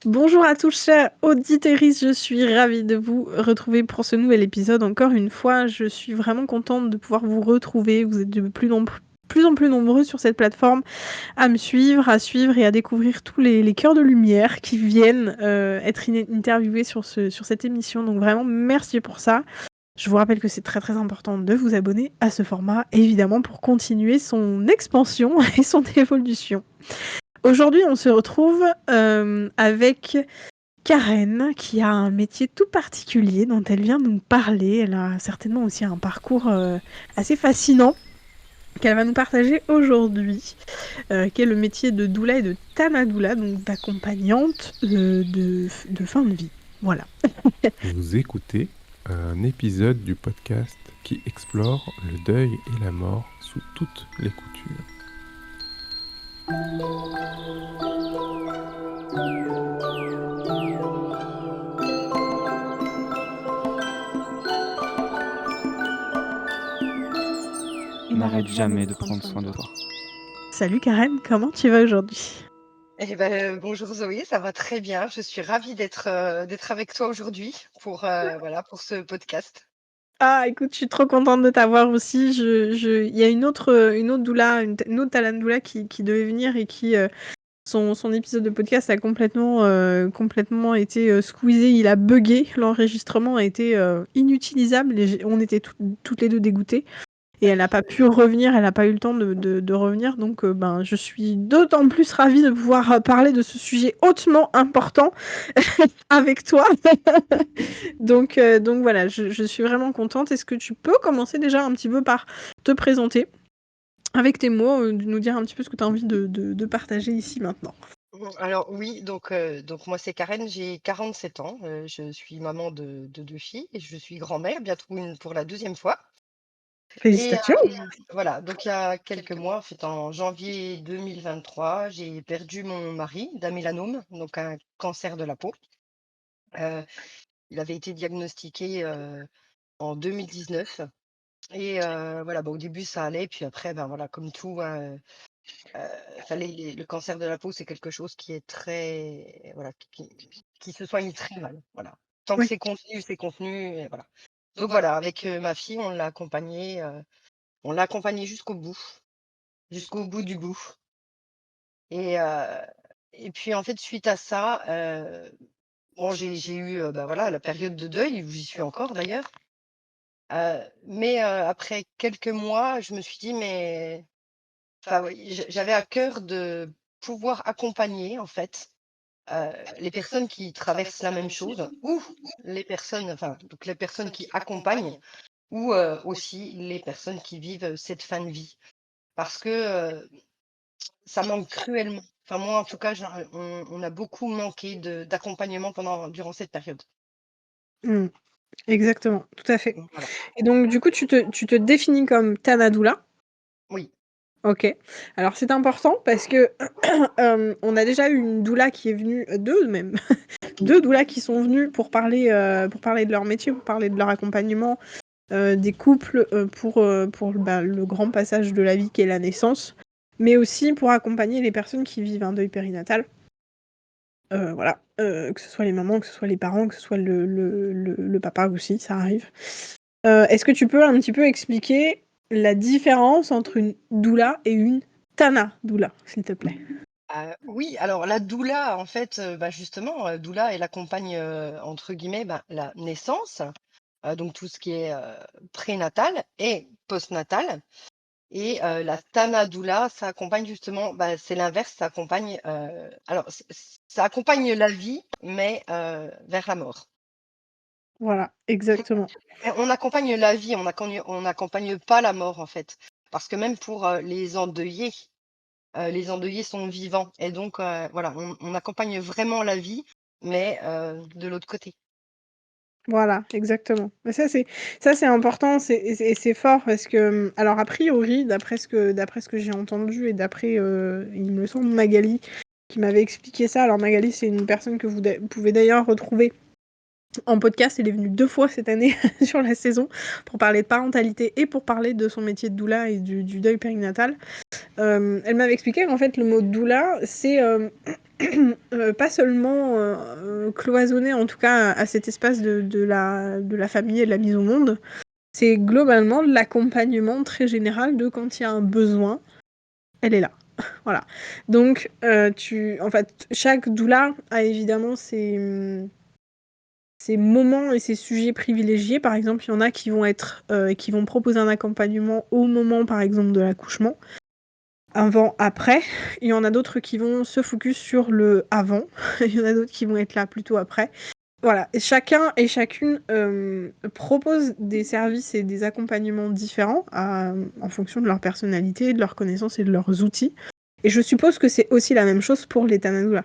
Bonjour à tous, chers auditeurs, je suis ravie de vous retrouver pour ce nouvel épisode. Encore une fois, je suis vraiment contente de pouvoir vous retrouver. Vous êtes de plus en plus nombreux sur cette plateforme à me suivre, à suivre et à découvrir tous les cœurs de lumière qui viennent être interviewés sur cette émission. Donc vraiment, merci pour ça. Je vous rappelle que c'est très très important de vous abonner à ce format, évidemment, pour continuer son expansion et son évolution. Aujourd'hui, on se retrouve avec Karen, qui a un métier tout particulier dont elle vient nous parler. Elle a certainement aussi un parcours assez fascinant qu'elle va nous partager aujourd'hui, qui est le métier de doula et de tanadoula, donc d'accompagnante de fin de vie. Voilà. Vous écoutez un épisode du podcast qui explore le deuil et la mort sous toutes les coutures. N'arrête jamais de prendre soin de toi. Salut Karen, comment tu vas aujourd'hui? Bonjour Zoé, ça va très bien. Je suis ravie d'être avec toi aujourd'hui pour ce podcast. Ah, écoute, je suis trop contente de t'avoir aussi. Il y a une autre doula, une autre talandoula qui devait venir et qui son épisode de podcast a complètement été squeezé. Il a buggé. L'enregistrement a été inutilisable. On était toutes les deux dégoûtées. Et elle n'a pas pu revenir. Elle n'a pas eu le temps de revenir. Donc, je suis d'autant plus ravie de pouvoir parler de ce sujet hautement important avec toi. Donc voilà, je suis vraiment contente. Est-ce que tu peux commencer déjà un petit peu par te présenter avec tes mots, nous dire un petit peu ce que tu as envie de partager ici maintenant? Alors oui, donc moi c'est Karen, j'ai 47 ans, je suis maman de 2 filles et je suis grand-mère, bientôt pour la deuxième fois. Et Félicitations! voilà, donc il y a quelques mois, en fait en janvier 2023, j'ai perdu mon mari d'un mélanome, donc un cancer de la peau. Heu, il avait été diagnostiqué, en 2019. Et voilà, au début ça allait, puis après, ben, voilà, comme tout, hein, fallait le cancer de la peau, c'est quelque chose qui est très voilà, qui se soigne très mal, voilà. Tant que Oui. c'est contenu et voilà. Donc voilà, avec, ma fille, on l'a accompagnée jusqu'au bout du bout. Et puis en fait, suite à ça, bon, j'ai eu, bah, voilà, la période de deuil où j'y suis encore d'ailleurs. Mais après quelques mois, je me suis dit: «Mais» enfin oui, j'avais à cœur de pouvoir accompagner en fait, les personnes qui traversent la même chose ou les personnes qui accompagnent ou aussi les personnes qui vivent cette fin de vie. Parce que, ça manque cruellement. Enfin moi en tout cas, on a beaucoup manqué d'accompagnement durant cette période. Mmh. Exactement, tout à fait. Voilà. Et donc du coup, tu te définis comme tanadoula? Oui. OK. Alors c'est important parce que, on a déjà eu une doula qui est venue, 2 même, 2 doulas qui sont venues pour parler de leur métier, pour parler de leur accompagnement, des couples, pour le grand passage de la vie qu'est la naissance, mais aussi pour accompagner les personnes qui vivent un deuil périnatal. Voilà, que ce soit les mamans, que ce soit les parents, que ce soit le papa aussi, ça arrive. Est-ce que tu peux un petit peu expliquer la différence entre une doula et une tana doula, s'il te plaît? Oui, alors la doula, en fait, justement, doula, elle accompagne, entre guillemets, la naissance, donc tout ce qui est, prénatal et postnatal. Et la Tana doula, ça accompagne justement, c'est l'inverse, ça accompagne, alors ça accompagne la vie, mais vers la mort. Voilà, exactement. Et on accompagne la vie, on n'accompagne pas la mort, en fait. Parce que même pour, les endeuillés sont vivants et donc voilà, on accompagne vraiment la vie, mais de l'autre côté. Voilà, exactement. Mais ça c'est important, c'est fort parce que, alors a priori, d'après ce que j'ai entendu et d'après, il me semble Magali qui m'avait expliqué ça. Alors Magali, c'est une personne que vous pouvez d'ailleurs retrouver en podcast. Elle est venue 2 fois cette année sur la saison pour parler de parentalité et pour parler de son métier de doula et du deuil périnatal. Elle m'avait expliqué qu'en fait le mot doula, c'est, pas seulement cloisonné, en tout cas à cet espace de la famille et de la mise au monde. C'est globalement de l'accompagnement très général de quand il y a un besoin, elle est là. Voilà. Donc, en fait, chaque doula a évidemment ses moments et ses sujets privilégiés. Par exemple, il y en a qui vont proposer un accompagnement au moment, par exemple, de l'accouchement. Avant, après. Il y en a d'autres qui vont se focus sur le avant. Il y en a d'autres qui vont être là plutôt après. Voilà. Et chacun et chacune propose des services et des accompagnements différents en fonction de leur personnalité, de leurs connaissances et de leurs outils. Et je suppose que c'est aussi la même chose pour les Tanadoula.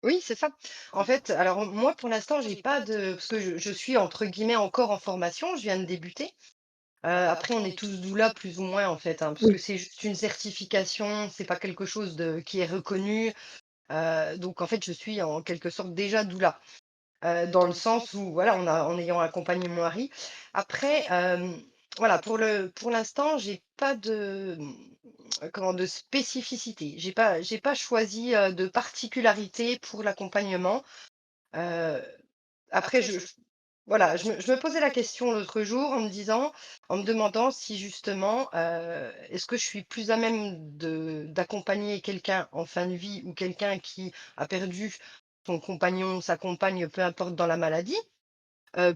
Oui, c'est ça. En fait, alors moi, pour l'instant, j'ai pas de parce que je suis entre guillemets encore en formation, je viens de débuter. Après, on est tous doula plus ou moins en fait, hein, parce que Oui. c'est juste une certification, c'est pas quelque chose qui est reconnu. Donc en fait, je suis en quelque sorte déjà doula. Dans le sens où voilà, en ayant accompagné mon mari. Après, voilà, pour l'instant, j'ai pas de spécificité. J'ai pas choisi, de particularité pour l'accompagnement. Heu, après voilà, je me posais la question l'autre jour en me demandant si justement, est-ce que je suis plus à même d'accompagner quelqu'un en fin de vie ou quelqu'un qui a perdu son compagnon, sa compagne, peu importe dans la maladie,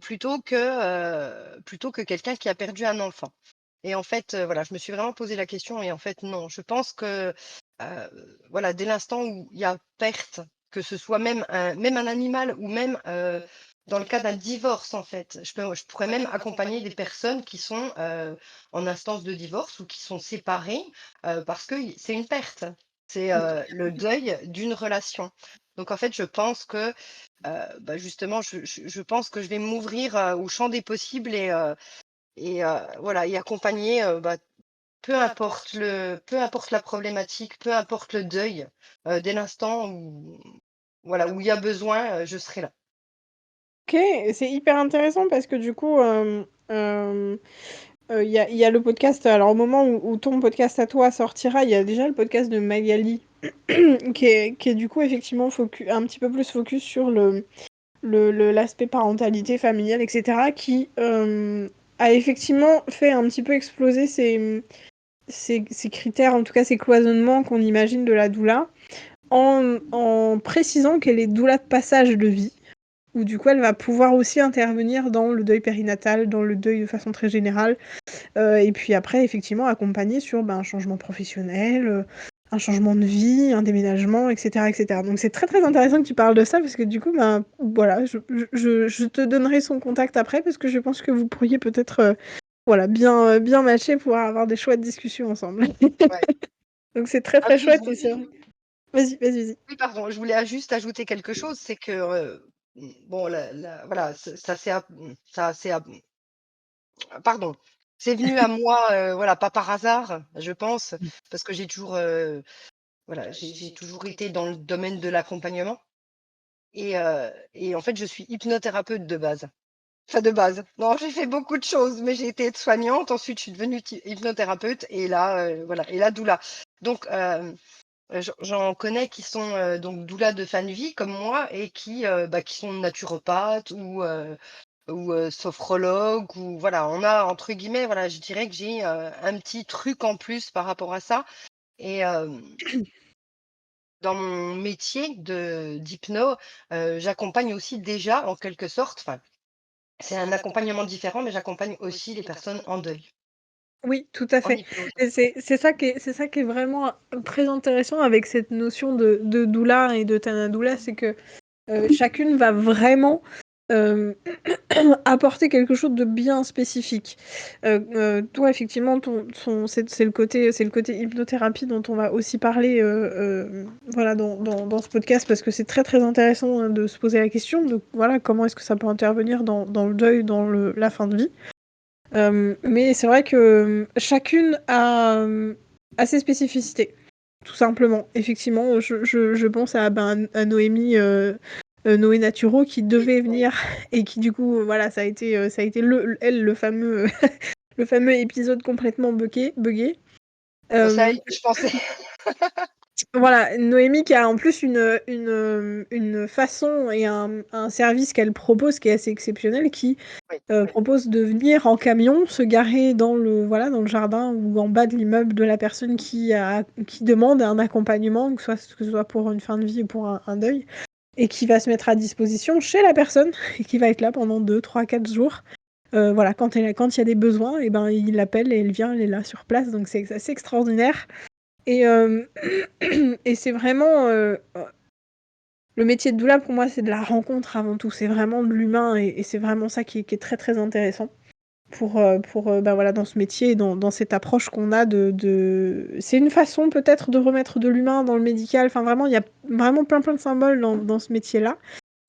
plutôt que quelqu'un qui a perdu un enfant. Et en fait, voilà, je me suis vraiment posé la question et en fait non, je pense que, voilà, dès l'instant où il y a perte, que ce soit même un animal ou même, dans le cas d'un divorce en fait, je pourrais même accompagner des personnes qui sont, en instance de divorce ou qui sont séparées, parce que c'est une perte. C'est, le deuil d'une relation. Donc en fait, je pense que, bah, justement, je pense que je vais m'ouvrir, au champ des possibles et voilà et accompagner, bah, peu importe la problématique, peu importe le deuil, dès l'instant où voilà, où il y a besoin, je serai là. OK, c'est hyper intéressant parce que du coup, il y a le podcast, alors au moment où ton podcast à toi sortira, il y a déjà le podcast de Magali qui est du coup effectivement un petit peu plus focus sur l'aspect parentalité familiale et cetera qui, a effectivement fait un petit peu exploser ces critères, en tout cas ces cloisonnements qu'on imagine de la doula, en précisant qu'elle est doula de passage de vie, où du coup elle va pouvoir aussi intervenir dans le deuil périnatal, dans le deuil de façon très générale, et puis après effectivement accompagner sur, un changement professionnel, un changement de vie, un déménagement et cetera et cetera. Donc c'est très, très intéressant que tu parles de ça parce que du coup, voilà, je te donnerai son contact après parce que je pense que vous pourriez peut-être, voilà, bien matcher, pouvoir avoir des chouettes discussions ensemble. Ouais. Donc c'est très, Ah très oui, chouette et c'est vrai. Vas-y, vas-y, vas-y. oui, pardon, je voulais juste ajouter quelque chose, c'est que, bon, voilà, ça s'est pardon, c'est venu à moi, voilà, pas par hasard, je pense, parce que voilà, j'ai toujours été dans le domaine de l'accompagnement et en fait, je suis hypnothérapeute de base. Enfin de base. Non, j'ai fait beaucoup de choses, mais j'ai été aide-soignante, ensuite je suis devenue hypnothérapeute et là, voilà et là doula. Donc j'en connais qui sont, donc doula de fin de vie comme moi et qui sont naturopathes ou sophrologues ou voilà, on a entre guillemets, voilà, je dirais que j'ai, un petit truc en plus par rapport à ça et dans mon métier d'hypno, j'accompagne aussi déjà en quelque sorte, enfin, c'est un accompagnement différent, mais j'accompagne aussi les personnes en deuil, Oui, tout à en fait hypnose. et c'est ça qui est vraiment très intéressant avec cette notion de doula et de tanadoula, c'est que, chacune va vraiment, hem apporter quelque chose de bien spécifique. Toi, effectivement, c'est le côté hypnothérapie dont on va aussi parler, voilà, dans ce podcast, parce que c'est très, très intéressant, hein, de se poser la question de, voilà, comment est-ce que ça peut intervenir dans le deuil, dans la fin de vie. Mais c'est vrai que, chacune a ses spécificités, tout simplement. Effectivement, je pense à Noémie, Noé Naturo qui Oui, devait venir et qui du coup, voilà, ça a été le fameux le fameux épisode complètement buggé. bah, ça Hem, aide, je pensais. Voilà, Noémie qui a en plus une façon et un service qu'elle propose qui est assez exceptionnel, qui Oui. propose de venir en camion, se garer dans le jardin ou en bas de l'immeuble de la personne qui demande un accompagnement, que ce soit pour une fin de vie ou pour un deuil, et qui va se mettre à disposition chez la personne et qui va être là pendant 2, 3, 4 jours. Voilà, quand il y a des besoins, et ben, il l'appelle et elle vient, elle est là sur place, donc c'est assez extraordinaire. Et, et c'est vraiment le métier de doula pour moi, c'est de la rencontre avant tout. C'est vraiment de l'humain et c'est vraiment ça qui est très très intéressant bah voilà, dans ce métier et dans cette approche qu'on a C'est une façon peut-être de remettre de l'humain dans le médical. Enfin vraiment, il y a vraiment plein plein de symboles dans ce métier-là.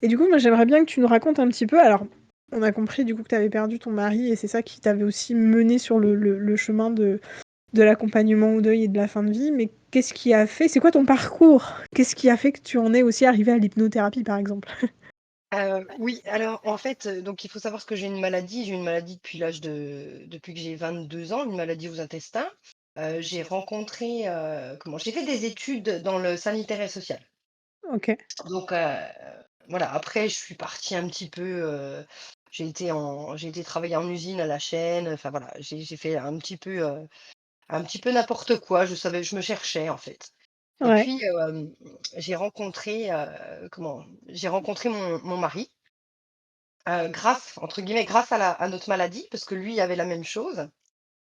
Et du coup, moi j'aimerais bien que tu nous racontes un petit peu. Alors, on a compris du coup que tu avais perdu ton mari et c'est ça qui t'avait aussi mené sur le chemin de l'accompagnement au deuil et de la fin de vie, mais qu'est-ce qui a fait c'est quoi ton parcours? Qu'est-ce qui a fait que tu en es aussi arrivé à l'hypnothérapie, par exemple? Oui, alors en fait, donc il faut savoir que j'ai une maladie. J'ai une maladie depuis que j'ai 22 ans, une maladie aux intestins. J'ai rencontré, j'ai fait des études dans le sanitaire et social. OK, Donc voilà, après je suis partie un petit peu, j'ai été travailler en usine à la chaîne, enfin voilà, j'ai fait un petit peu n'importe quoi. Je me cherchais en fait. Et ouais, puis, j'ai rencontré, j'ai rencontré mon mari, grâce entre guillemets, «grâce» à notre maladie, parce que lui avait la même chose.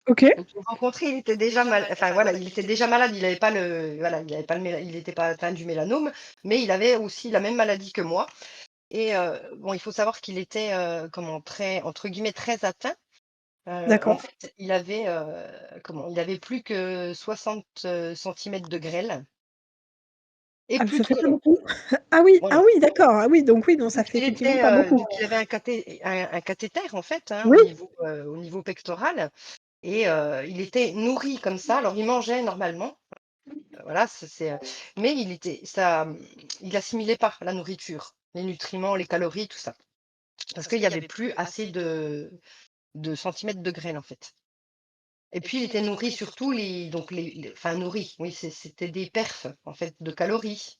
OK, Donc je l'ai rencontré, il était déjà enfin voilà, il était déjà malade, il avait pas le voilà, il avait pas le méla il était pas atteint du mélanome, mais il avait aussi la même maladie que moi. Et bon, il faut savoir qu'il était, très entre guillemets «très atteint». En d'accord. fait, il avait plus que 60 centimètres de grêle et Ah, plus ça de fait pas côlon. beaucoup? Ah Voilà. oui, d'accord. Ah oui, donc oui, non, ça fait effectivement pas beaucoup. Donc il avait un cathéter en fait, hein, Oui, au niveau pectoral. Et il était nourri comme ça. Alors il mangeait normalement, voilà, mais il assimilait pas la nourriture, les nutriments, les calories, tout ça. Parce qu'il y avait plus assez de centimètres de graines en fait. Et puis il était nourri surtout enfin nourri, oui, c'était des perfs en fait de calories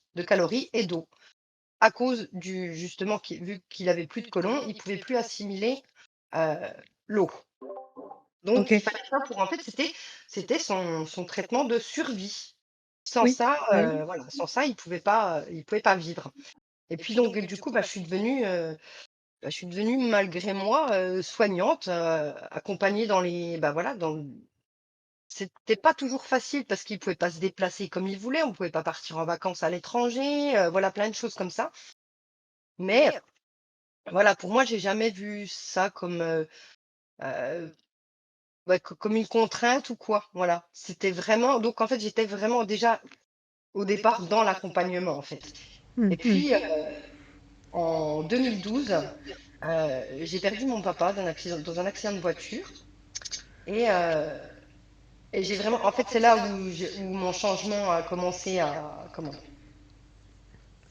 et d'eau. À cause justement, vu qu'il avait plus de côlon, il pouvait plus assimiler, heu, l'eau. Donc il OK. fallait ça pour en fait, c'était son traitement de survie. Sans Oui, ça, ouais. voilà, sans ça, il pouvait pas vivre. Et puis donc du coup, je suis devenue malgré moi, soignante, accompagnée c'était pas toujours facile parce qu'il pouvait pas se déplacer comme il voulait, on pouvait pas partir en vacances à l'étranger, voilà, plein de choses comme ça. Mais voilà, pour moi, j'ai jamais vu ça heu, ouais, comme une contrainte ou quoi, voilà. C'était vraiment donc en fait, j'étais vraiment déjà au départ dans l'accompagnement, en fait. Mmh. Et puis, en 2012, j'ai perdu mon papa dans un accident de voiture. Et j'ai vraiment en fait, c'est là où mon changement a commencé à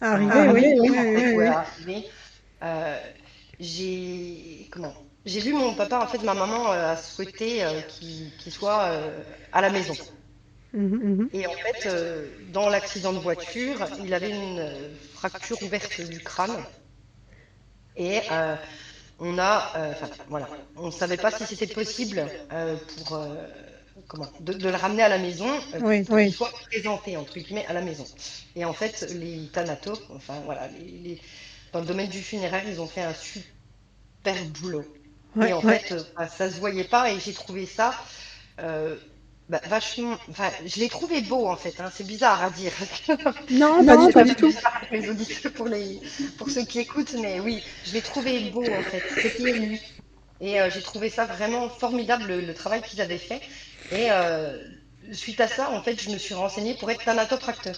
Arrivé, oui. venir, Oui, en oui, fait, oui, ouais, oui. à arriver. Heu, j'ai vu mon papa, en fait, ma maman, a souhaité, qu'il soit, à la maison. Mmh mh. Mmh. Et en fait, dans l'accident de voiture, il avait une, fracture ouverte du crâne. Et enfin voilà, on ne savait pas si c'était possible, de le ramener à la maison, Oui. pour qu'il soit «présenté» entre guillemets à la maison. Et en fait, les thanatos, enfin voilà, dans le domaine du funéraire, ils ont fait un super boulot. Et Ouais, en ouais. fait, ça se voyait pas et j'ai trouvé ça, heu, vachement enfin, je l'ai trouvé beau en fait, hein, c'est bizarre à dire. Non, pas du C'est tout. un peu bizarre pour les auditeurs, pour ceux qui écoutent, mais oui, je l'ai trouvé beau en fait, c'était ému. Et j'ai trouvé ça vraiment formidable le travail qu'ils avaient fait. Et suite à ça, en fait, je me suis renseignée pour être thanatopracteur.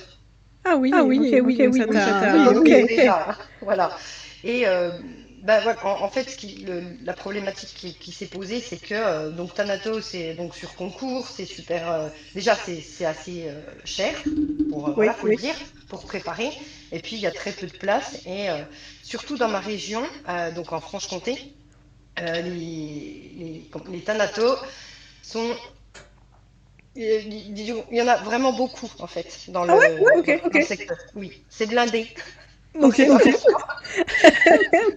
Ah Ah oui, OK, oui, OK, oui, oui, oui, ça ça t'a oui, oui, OK. OK. Déjà, voilà. Et voilà, en fait, la problématique qui s'est posée, c'est que donc Thanato, c'est donc sur concours, c'est super. Déjà, c'est assez cher, voilà, Oui, faut le dire, pour préparer. Et puis, il y a très peu de place. Et surtout dans ma région, donc en Franche-Comté, les thanatos sont Il y en a vraiment beaucoup, en fait, dans Ah ouais? le, Ok, dans ok. le secteur. Oui, c'est blindé. Donc, Ok, je sais pas ok. pourquoi.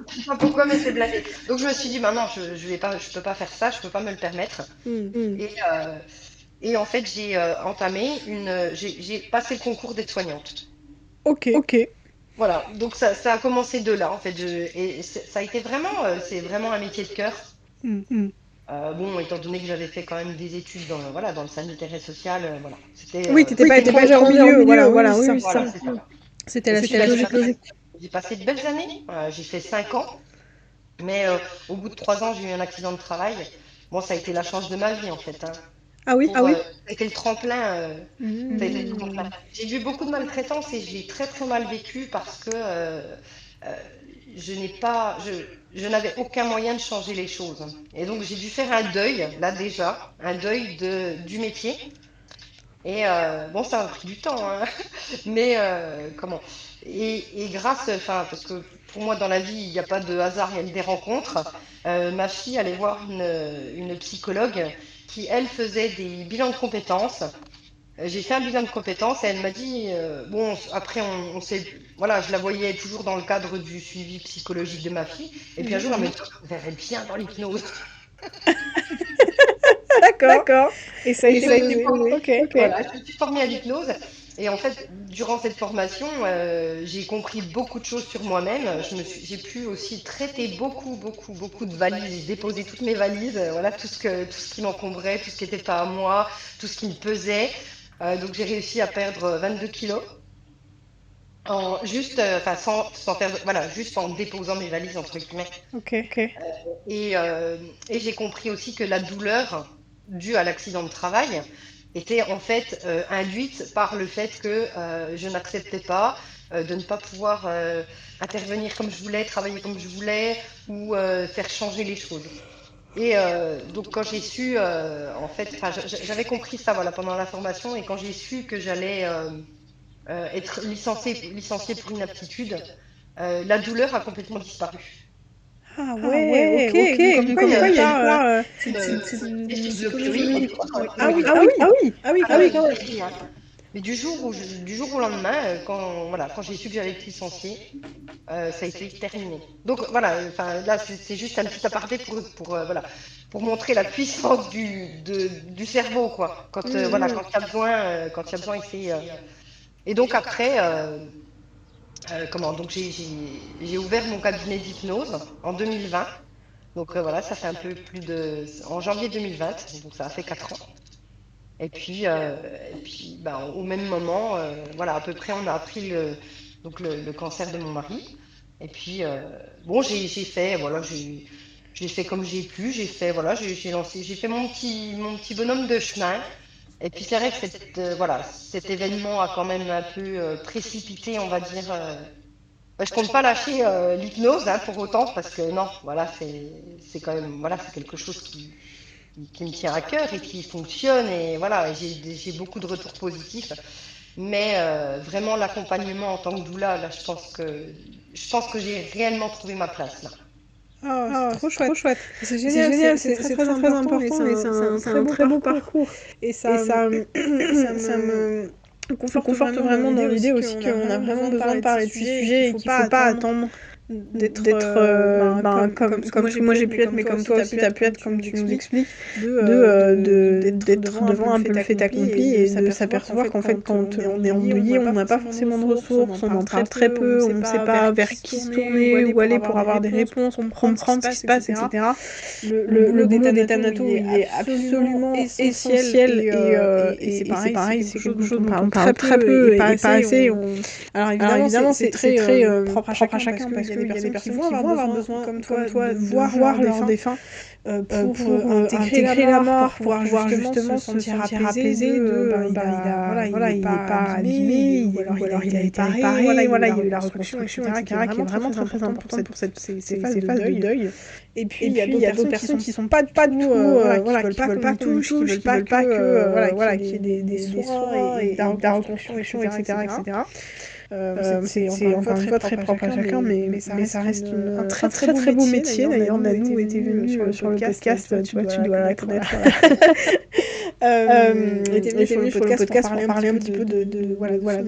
Je sais pas pourquoi, mais c'est blindé. Donc, je me suis dit, bah non, je peux pas faire ça, je peux pas me le permettre. Et, et en fait, j'ai entamé j'ai passé le concours d'aide-soignante. Ok. Voilà, donc ça a commencé de là, en fait. Ça a été vraiment, c'est vraiment un métier de cœur. Bon, étant donné que j'avais fait quand même des études voilà, dans le sanitaire et social, voilà. C'était Oui, t'étais pas étranger au milieu, voilà, oui, c'est ça. voilà, c'est ça. C'était Et la puis suite logique. j'ai passé de belles années. J'ai fait 5 ans, mais au bout de 3 ans, j'ai eu un accident de travail. Bon, ça a été la chance de ma vie, en fait, hein. Ah oui? Ça a été le tremplin. Ça a été le tremplin. J'ai vu beaucoup de maltraitance et je l'ai très très mal vécu parce que euh, je n'ai pas, je n'avais aucun moyen de changer les choses. Et donc j'ai dû faire un deuil, là déjà, un deuil du métier. Et bon, ça a pris du temps, hein. Mais comment? Et grâce, enfin, parce que pour moi dans la vie, il n'y a pas de hasard, il y a des rencontres. Ma fille allait voir une psychologue qui, elle, faisait des bilans de compétences. J'ai fait un bilan de compétences et elle m'a dit, bon, après, on s'est, voilà, je la voyais toujours dans le cadre du suivi psychologique de ma fille. Et puis un jour, elle me dit, on verrait bien dans l'hypnose. D'accord. Et ça a Et été ça a été posé. Ok. voilà, je me suis formée à l'hypnose. Et en fait, durant cette formation, j'ai compris beaucoup de choses sur moi-même. J'ai pu aussi traiter beaucoup de valises. J'ai déposé toutes mes valises, voilà, tout ce qui m'encombrait, tout ce qui n'était pas à moi, tout ce qui me pesait. Donc j'ai réussi à perdre 22 kilos. Juste, enfin, sans faire, voilà, juste en déposant mes valises, entre guillemets. Ok. Et, euh, et j'ai compris aussi que la douleur due à l'accident de travail était en fait induite par le fait que je n'acceptais pas de ne pas pouvoir intervenir comme je voulais, travailler comme je voulais ou faire changer les choses. Et donc quand j'ai su, en fait, enfin, j'avais compris ça voilà, pendant la formation et quand j'ai su que j'allais être licenciée pour inaptitude, la douleur a complètement disparu. Ah Ah ouais, ouais, ok. ok. Comme Donc, quoi, il y a pas. c'est Une une psychologie. psychologie. Ah oui, Ah oui, quand même. mais du jour au lendemain, voilà, quand j'ai su que j'allais être licenciée, ça a été terminé. Donc voilà, enfin là c'est juste un petit aparté voilà, pour montrer la puissance du cerveau quoi. Quand voilà, quand il y a besoin, quand il y a besoin, et donc après, comment donc j'ai ouvert mon cabinet d'hypnose en 2020. Donc voilà, ça fait un peu plus en janvier 2020, donc ça a fait 4 ans. Et puis ben, au même moment, voilà, à peu près, on a appris le cancer de mon mari. Et puis, bon, j'ai fait, voilà, j'ai fait comme j'ai pu. J'ai fait, voilà, j'ai fait mon petit bonhomme de chemin. Et puis, c'est vrai que voilà, cet événement a quand même un peu précipité, on va dire. Je compte pas lâcher l'hypnose hein, pour autant, parce que non, voilà, c'est quand même, voilà, c'est quelque chose qui me tient à cœur et qui fonctionne. Et voilà, j'ai beaucoup de retours positifs. Mais vraiment, l'accompagnement en tant que doula, là, je pense que j'ai réellement trouvé ma place là. Ah, c'est Ah, trop c'est trop chouette. chouette. C'est C'est génial, génial, c'est c'est très très important, important et c'est un très beau parcours. Et Et ça, ça, ça me me conforte conforte vraiment vraiment dans dans l'idée l'idée aussi aussi qu'on a qu'on a vraiment vraiment besoin de parler de ces sujets et qu'il faut faut pas attendre d'être, comme moi j'ai pu être, mais comme toi aussi t'as pu être, comme tu nous expliques, d'être devant un peu le fait accompli et de s'apercevoir qu'en fait quand on est endeuillé, on n'a pas forcément de ressources, on en parle très peu, on ne sait pas vers qui se tourner, où aller pour avoir des réponses, pour comprendre ce qui se passe, etc. Le boulot des thanatos, il est absolument essentiel et c'est pareil, c'est quelque chose dont on parle très peu et pas assez. Alors évidemment, c'est très propre à chacun parce qu'il y a des personnes qui vont avoir besoin, comme toi, de voir leurs défunts pour intégrer la mort, pour pouvoir justement se sentir apaisé il n'est pas abîmé, ou alors il a été réparé, voilà, il y a eu la reconstruction, etc., qui est vraiment très importante pour ces phases de deuil. Et puis, il y a d'autres personnes qui sont pas du tout, qui veulent pas qu'on touche, qui veulent pas qu'il y ait des soins et de la reconstruction, etc. C'est encore une fois très propre à chacun, mais ça reste un très très beau métier. D'ailleurs, Nanou était venue sur le podcast, tu dois la connaître. était venu sur le podcast pour parler un petit peu de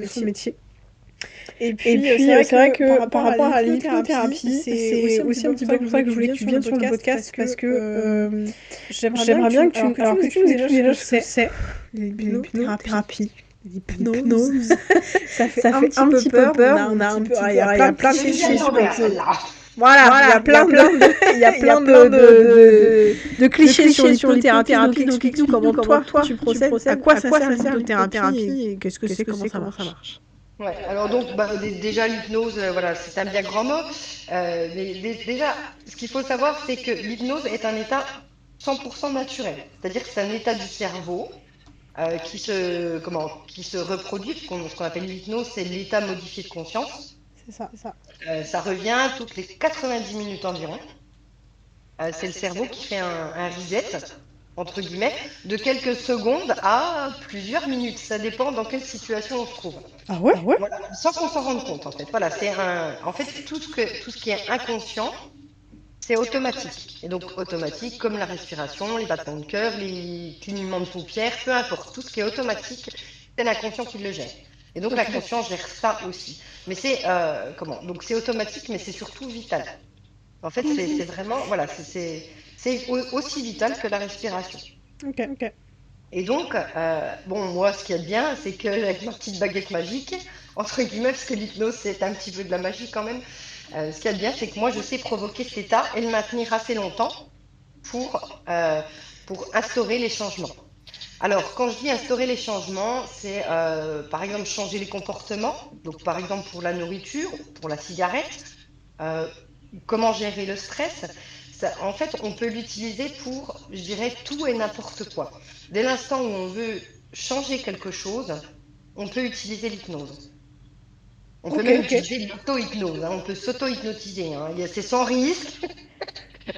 son métier. Et puis, c'est vrai que par rapport à l'hypnothérapie, c'est aussi un petit peu pour ça que je voulais que tu viennes sur le podcast, parce que j'aimerais bien que tu nous expliques déjà ce que c'est, l'hypnothérapie. L'hypnose. Ça fait un petit peu peur. Il y a plein de clichés sur voilà, il y a plein de clichés sur l'hypnothérapie. Donc explique-nous comment toi tu procèdes, à quoi ça sert l'hypnothérapie et qu'est-ce que c'est, comment ça marche. Ouais, alors donc déjà l'hypnose, voilà, c'est un bien grand mot. Déjà, ce qu'il faut savoir, c'est que l'hypnose est un état 100% naturel. C'est-à-dire que c'est un état du cerveau qui se reproduit. Ce qu'on appelle l'hypnose, c'est l'état modifié de conscience. C'est ça. Ça revient toutes les 90 minutes environ. C'est le cerveau qui fait un reset, entre guillemets, de quelques secondes à plusieurs minutes. Ça dépend dans quelle situation on se trouve. Ah ouais. Voilà, sans qu'on s'en rende compte, en fait. Voilà, en fait, tout ce qui est inconscient, c'est automatique. Et donc, automatique, comme la respiration, les battements de cœur, les clignements de paupières, peu importe. Tout ce qui est automatique, c'est l'inconscient qui le gère. Et donc, l'inconscient gère ça aussi. Mais c'est, donc c'est automatique, mais c'est surtout vital. En fait, c'est vraiment, voilà, c'est aussi vital que la respiration. Ok. Et donc, moi, ce qu'il y a de bien, c'est que avec ma petite baguette magique, entre guillemets, parce que l'hypnose, c'est un petit peu de la magie quand même, ce qu'il y a de bien, c'est que moi, je sais provoquer cet état et le maintenir assez longtemps pour instaurer les changements. Alors, quand je dis instaurer les changements, c'est par exemple changer les comportements. Donc, par exemple, pour la nourriture, pour la cigarette, comment gérer le stress. En fait, on peut l'utiliser pour, je dirais, tout et n'importe quoi. Dès l'instant où on veut changer quelque chose, on peut utiliser l'hypnose. On peut même utiliser l'auto-hypnose. On peut s'auto-hypnotiser. C'est sans risque.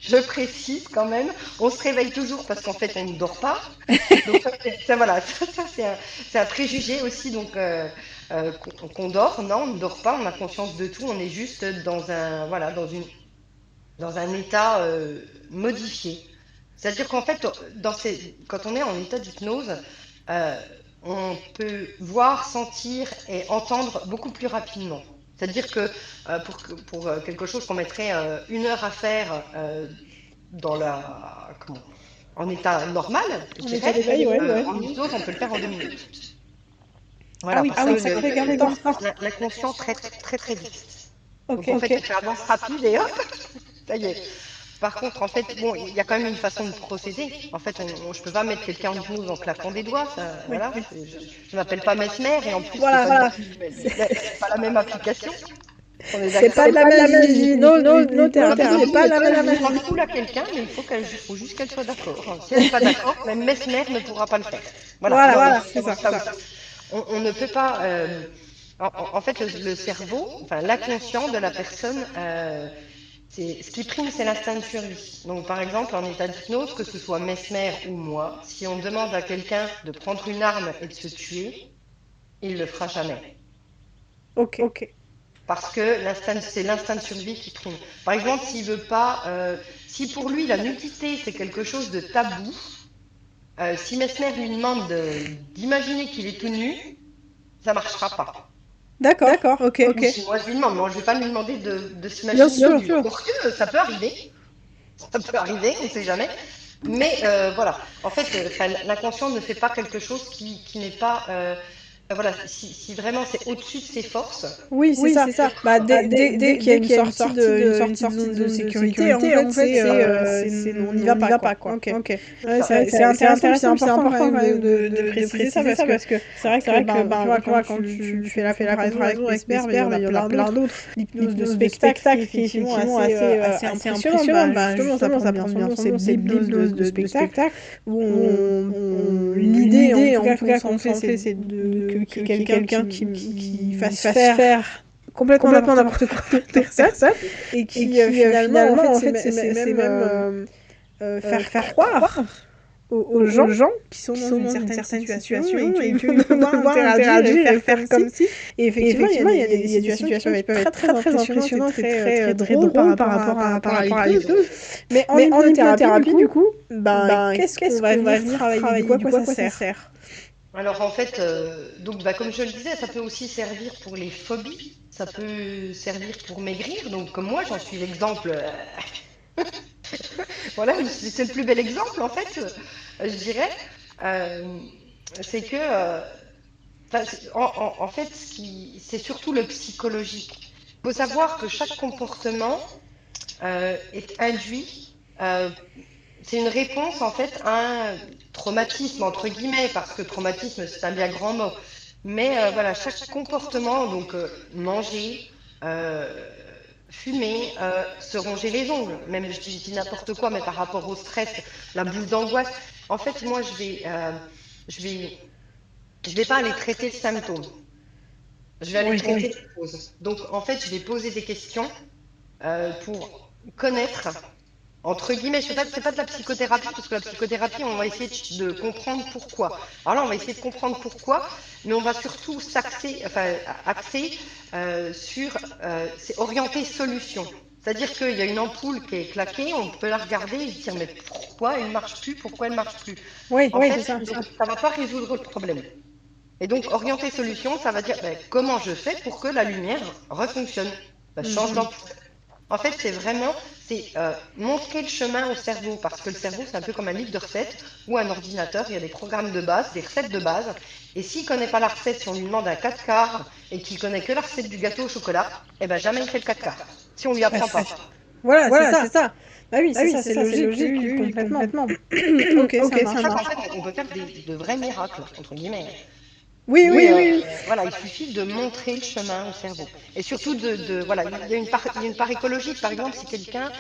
Je précise quand même. On se réveille toujours parce qu'en fait, on ne dort pas. Donc, c'est un préjugé aussi. Donc, qu'on dort. Non, on ne dort pas. On a conscience de tout. On est juste dans un état modifié. C'est-à-dire qu'en fait, quand on est en état d'hypnose, on peut voir, sentir et entendre beaucoup plus rapidement. C'est-à-dire que pour quelque chose qu'on mettrait 1 heure à faire en état normal, je dirais, en hypnose, on peut le faire en 2 minutes. Voilà, parce que l'inconscient traite très très vite. Donc en fait, on fait avance rapide et hop, ça y est. Par contre, en fait, il y a quand même une façon de procéder. En fait, je ne peux pas mettre quelqu'un en hypnose en claquant des doigts. Voilà. Je ne m'appelle pas Mesmer et en plus, c'est pas la même application. C'est pas de la magie. L'hypnothérapie n'est pas la même magie. On fout à quelqu'un, mais il faut juste qu'elle soit d'accord. Si elle n'est pas d'accord, même Mesmer ne pourra pas le faire. Voilà, c'est ça. On ne peut pas. En fait, le cerveau, enfin l'inconscient de la personne. Ce qui prime, c'est l'instinct de survie. Donc, par exemple, en état d'hypnose, que ce soit Mesmer ou moi, si on demande à quelqu'un de prendre une arme et de se tuer, il ne le fera jamais. Ok. Parce que c'est l'instinct de survie qui prime. Par exemple, s'il veut pas, si pour lui la nudité c'est quelque chose de tabou, si Mesmer lui demande d'imaginer qu'il est tout nu, ça marchera pas. D'accord, ok. Si moi je lui demande, je vais pas lui demander de s'imaginer tout nu. Parce que ça peut arriver, on ne sait jamais. Mais voilà, en fait, l'inconscient ne fait pas quelque chose qui n'est pas. Voilà, si vraiment c'est au-dessus de ses forces. Oui, c'est ça. Dès qu'il y a une sortie de zone de sécurité, en fait, on n'y va pas, quoi. Ok. C'est intéressant, c'est important quand même de préciser ça, parce que c'est vrai que quand tu fais la comparaison avec Mesmer, il y en a plein d'autres. L'hypnose de spectacle, qui est effectivement assez impressionnante. Justement, ça prend bien son nom, c'est l'hypnose de spectacle, où l'idée, en tout cas, qu'on fait, c'est que quelqu'un qui fasse faire complètement n'importe quoi à personne et qui finalement en fait c'est même faire croire aux gens qui sont dans une certaine situation et tu vont devoir interagir et faire comme si. Et effectivement, il y a des situations qui peuvent être très impressionnantes et très drôles par rapport à l'hypnose. Mais en hypnothérapie, du coup, qu'est-ce qu'on va venir travailler? Du coup, à quoi ça sert? Alors en fait, donc comme je le disais, ça peut aussi servir pour les phobies, ça peut servir pour maigrir. Donc comme moi, j'en suis l'exemple. Voilà, c'est le plus bel exemple en fait, je dirais. Euh, c'est que, en fait, c'est surtout le psychologique. Il faut savoir que chaque comportement est induit. C'est une réponse en fait à un traumatisme entre guillemets, parce que traumatisme c'est un bien grand mot. Mais voilà, chaque comportement, donc manger, fumer, se ronger les ongles, même je dis n'importe quoi, mais par rapport au stress, la boule d'angoisse. En fait, moi je vais, je vais pas aller traiter le symptôme. Je vais aller traiter les causes. Donc en fait, je vais poser des questions pour connaître entre guillemets, c'est pas de la psychothérapie, parce que la psychothérapie, on va essayer de comprendre pourquoi. Alors là, on va essayer de comprendre pourquoi, mais on va surtout axer sur, c'est orienter solution. C'est-à-dire qu'il y a une ampoule qui est claquée, on peut la regarder et se dire, mais pourquoi elle ne marche plus, pourquoi elle ne marche plus? En fait, ça ne va pas résoudre le problème. Et donc, orienter solution, ça va dire, comment je fais pour que la lumière refonctionne? Change d'ampoule. En fait, c'est montrer le chemin au cerveau, parce que le cerveau, c'est un peu comme un livre de recettes ou un ordinateur, il y a des programmes de base, des recettes de base, et s'il ne connaît pas la recette, si on lui demande un 4 quarts et qu'il connaît que la recette du gâteau au chocolat, eh ben jamais il fait le 4 quarts, si on ne lui apprend pas. Voilà, c'est ça. Bah oui, c'est logique, complètement. Ok, ça marche. En fait, on peut faire de vrais miracles, entre guillemets. Oui. Voilà, il suffit de montrer le chemin au cerveau. Et surtout, voilà, il y a une part écologique. Par exemple, si quelqu'un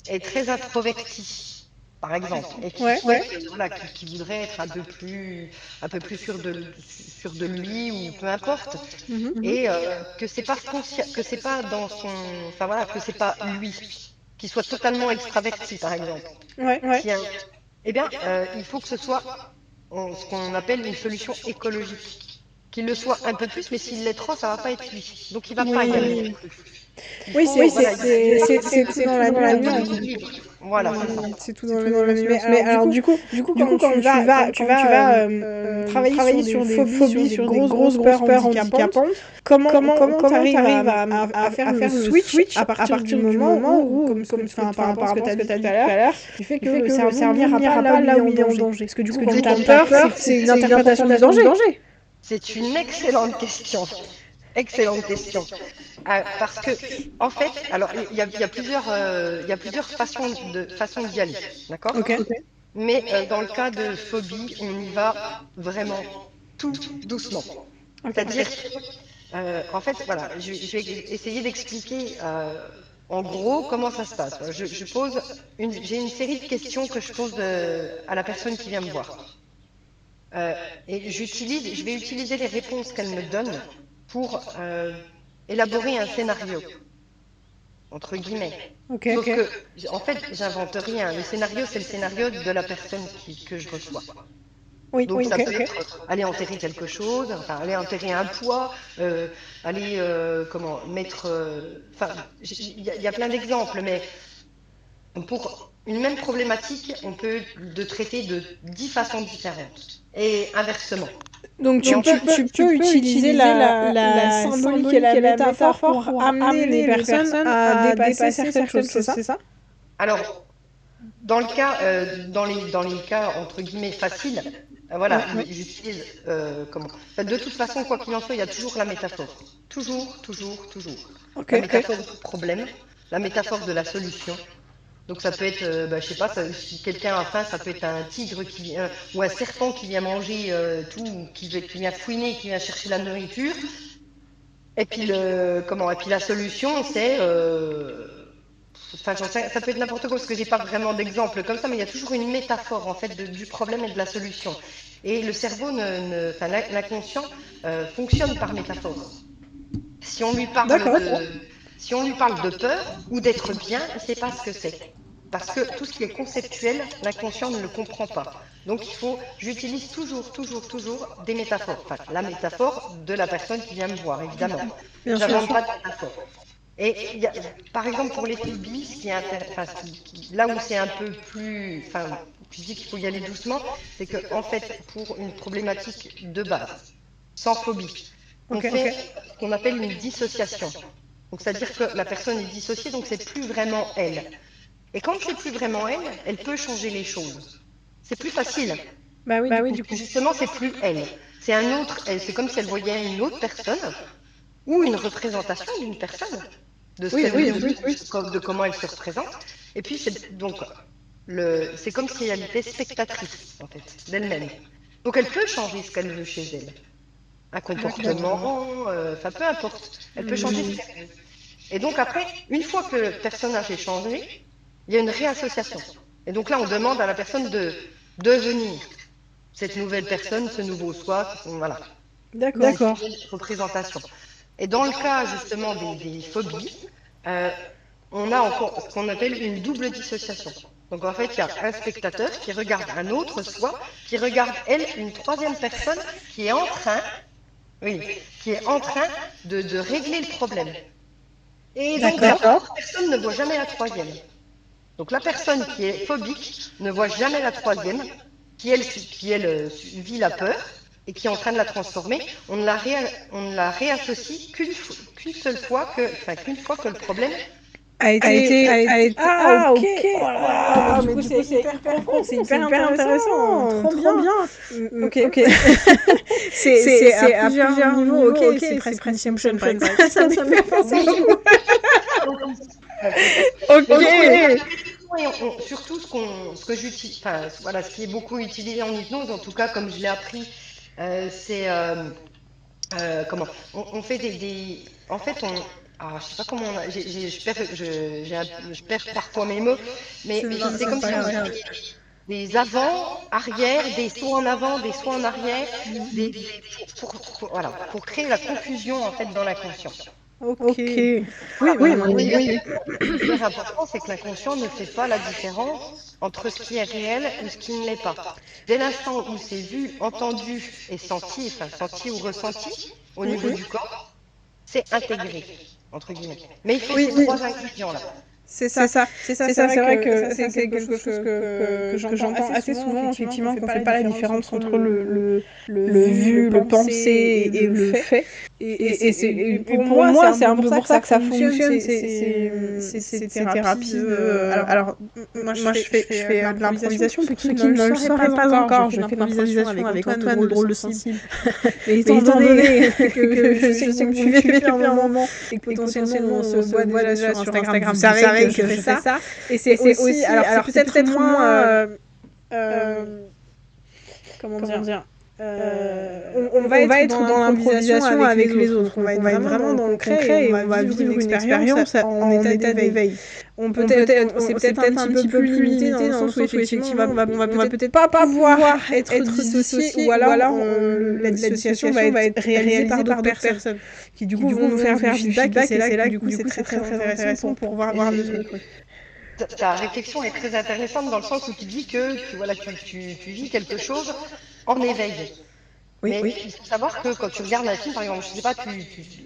est très introverti, par exemple, et qui voudrait être un peu plus sûr de lui, ou peu importe, et que c'est pas dans son, enfin voilà, que c'est pas lui, qu'il soit totalement extraverti, par exemple. Eh bien, il faut que ce soit ce qu'on appelle une solution écologique. Qu'il le soit un peu plus, mais s'il l'est trop, ça va pas être lui. Donc il va pas y aller. Oui, c'est tout dans la nuance. Voilà, c'est tout dans la nuance. Mais alors du coup, quand tu vas travailler sur des phobies, sur des grosses peurs handicapantes, comment tu arrives à faire le switch à partir du moment où, par rapport à ce que tu as dit tout à l'heure, du fait que le cerveau n'ira pas là où il est en danger? Parce que du coup, quand tu as peur, c'est une interprétation du danger. C'est une excellente question. Excellente question. Parce que, en fait, alors il y a plusieurs façons d'y aller, d'accord? Mais dans le cas de phobie, on y va vraiment tout doucement. C'est-à-dire, en fait, voilà, je vais essayer d'expliquer en gros comment ça se passe. J'ai une série de questions que je pose à la personne qui vient me voir. Et je vais utiliser les réponses qu'elle me donne pour élaborer un scénario, entre guillemets. Sauf que, en fait, j'invente rien. Le scénario, c'est le scénario de la personne que je reçois. Donc ça peut être aller enterrer quelque chose, enfin aller enterrer un poids, aller mettre. Il y a plein d'exemples, mais pour une même problématique, on peut le traiter de 10 façons différentes. Et inversement. Donc tu peux utiliser la symbolique et la métaphore pour amener les personnes à dépasser certaines choses, c'est ça? Alors, dans les cas entre guillemets faciles, voilà, j'utilise de toute façon, quoi qu'il en soit, il y a toujours la métaphore. Toujours. La métaphore du problème, la métaphore de la solution. Donc ça peut être, je sais pas, si quelqu'un a faim, ça peut être un tigre ou un serpent qui vient manger qui vient fouiner, qui vient chercher la nourriture. Et puis la solution, c'est, ça peut être n'importe quoi parce que j'ai pas vraiment d'exemple comme ça, mais il y a toujours une métaphore en fait du problème et de la solution. Et le cerveau, l'inconscient, fonctionne par métaphore. Si on lui parle de peur ou d'être bien, il ne sait pas ce que c'est. parce que tout ce qui est conceptuel, l'inconscient ne le comprend pas. Donc j'utilise toujours des métaphores. Enfin, la métaphore de la personne qui vient me voir, évidemment. Bien sûr. J'invente pas de métaphore. Et par exemple, pour les phobies, là où c'est un peu plus... Enfin, je dis qu'il faut y aller doucement, c'est qu'en fait, pour une problématique de base, sans phobie, on fait ce qu'on appelle une dissociation. Donc, c'est-à-dire que la personne est dissociée, donc c'est plus vraiment elle. Et quand c'est plus vraiment elle, elle peut changer les choses. C'est plus facile. Bah oui, du coup. Justement, c'est plus elle. C'est un autre elle. C'est comme si elle voyait une autre personne ou une représentation d'une personne, de ce qu'elle de comment elle se représente. Et puis, c'est comme si elle était spectatrice, en fait, d'elle-même. Donc, elle peut changer ce qu'elle veut chez elle. Un comportement, peu importe. Elle peut changer ce qu'elle veut. Et donc, après, une fois que le personnage est changé, il y a une réassociation. Et donc là, on demande à la personne de devenir cette nouvelle personne, ce nouveau soi, voilà. D'accord. Représentation. Et dans le cas, justement, des phobies, on a encore ce qu'on appelle une double dissociation. Donc en fait, il y a un spectateur qui regarde un autre soi, qui regarde, elle, une troisième personne qui est en train de régler le problème. Et donc, la personne ne voit jamais la troisième. Donc la personne qui est phobique ne voit jamais la troisième, qui elle vit la peur et qui est en train de la transformer. On ne la réassocie qu'une fois que le problème a été... Ah, ok. Voilà. Mais du coup, c'est hyper intéressant. Trop bien. Ok. C'est à plusieurs niveaux. Ok, c'est presque Inception, par exemple. Ça me fait penser beaucoup. Ok. Surtout ce que j'utilise, ce qui est beaucoup utilisé en hypnose, en tout cas comme je l'ai appris, c'est on fait en fait je sais pas comment je perds parfois mes mots, mais c'est comme si on faisait des avant, arrière, des sauts en avant, des sauts en arrière, pour créer la confusion en fait dans l'inconscient. Ok. Oui. Le plus important, c'est que l'inconscient ne fait pas la différence entre ce qui est réel ou ce qui ne l'est pas. Dès l'instant où c'est vu, entendu et senti ou ressenti au niveau du corps, c'est intégré, entre guillemets. Mais il faut ces trois ingrédients-là. C'est vrai que c'est quelque chose que j'entends assez souvent, effectivement, qu'on ne fait pas la différence entre le vu, le pensé et le fait. Et pour moi, c'est un peu pour ça que ça fonctionne, ces thérapies. Alors, moi, je fais de l'improvisation. Pour ceux qui ne le sauraient pas encore, je fais de l'improvisation avec Antoine de Drôle de Sensible. Mais étant donné que je sais que vous me suivez depuis un moment et que potentiellement on se voit déjà sur Instagram, vous savez que je fais ça. Et c'est aussi, alors c'est peut-être moins... comment dire on va être dans l'improvisation avec les autres. On va être vraiment dans le concret et on va vivre une expérience en état d'éveil. C'est peut-être un petit peu plus limité dans le sens où effectivement on va peut-être pas pouvoir être dissocié ou alors la dissociation va être réalisée par d'autres personnes qui du coup vont nous faire du feedback et c'est là que du coup c'est très intéressant pour voir le truc. Ta réflexion est très intéressante dans le sens où tu dis que tu vis quelque chose en éveil. Mais il faut savoir que quand tu regardes un film, par exemple, je sais pas,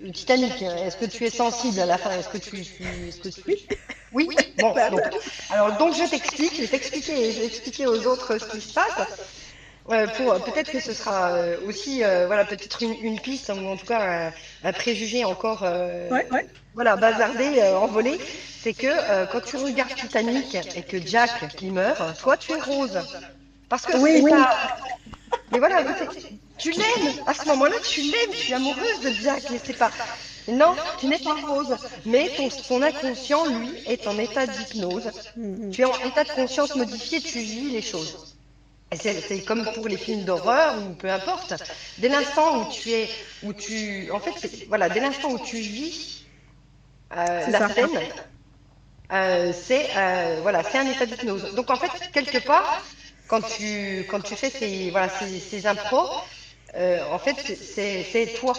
le Titanic, est-ce que tu es sensible à la fin? Est-ce que tu... Oui. Bon, donc je t'explique, je vais expliquer aux autres ce qui se passe. Peut-être que ce sera aussi peut-être une piste ou en tout cas un préjugé encore bazardé, envolé, c'est que quand tu regardes Titanic et que Jack il meurt, toi tu es rose. Parce que mais voilà, tu l'aimes, à ce moment-là tu l'aimes, tu es amoureuse de Jack, mais c'est pas... Non, tu n'es pas rose, mais ton inconscient, lui, est en état d'hypnose. Tu es en état de conscience modifié, tu vis les choses. Et c'est comme pour les films d'horreur ou peu importe. Dès l'instant dès l'instant où tu vis la scène, c'est un état d'hypnose. Donc en fait, quelque part, quand tu fais ces impros, en fait, c'est toi.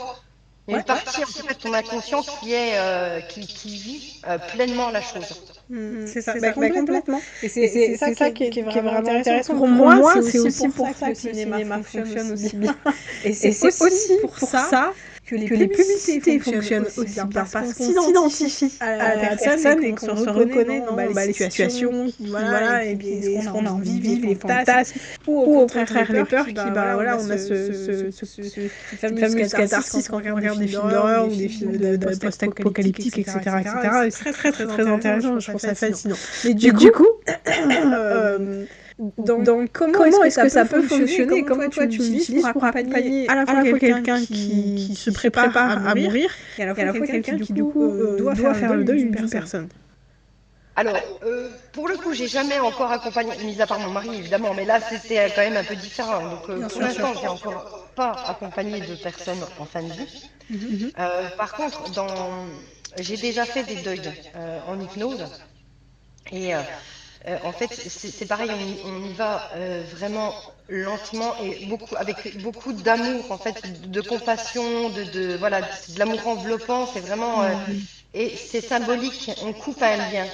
Il y a une partie en fait de ton inconscient qui vit pleinement la chose. C'est ça, complètement. Et c'est ça qui est vraiment intéressant. Pour moi, c'est aussi pour ça que le cinéma fonctionne aussi bien. Et c'est aussi pour ça que les publicités fonctionnent aussi bien, parce qu'on s'identifie à la personne et qu'on se reconnaît dans les situations, et puis ce qu'on a envie de vivre, les fantasmes, ou au contraire les peurs, on a cette fameuse catharsis quand on regarde des films d'horreur ou des films de post-apocalyptiques, etc. C'est très très très intéressant, je trouve ça fascinant. Mais du coup, donc comment est-ce que ça peut fonctionner et comment toi tu l'utilises pour accompagner à la fois quelqu'un qui se prépare à mourir et à la fois quelqu'un qui du coup doit faire le deuil d'une personne. Alors, pour le coup, j'ai jamais encore accompagné, mis à part mon mari évidemment, mais là c'était quand même un peu différent. Donc pour l'instant, j'ai encore pas accompagné de personnes en fin de vie. Par contre, j'ai déjà fait des deuils en hypnose et en fait, c'est pareil, on y va vraiment lentement et avec beaucoup d'amour, en fait, de compassion, de l'amour enveloppant. C'est vraiment et c'est symbolique. On coupe un lien.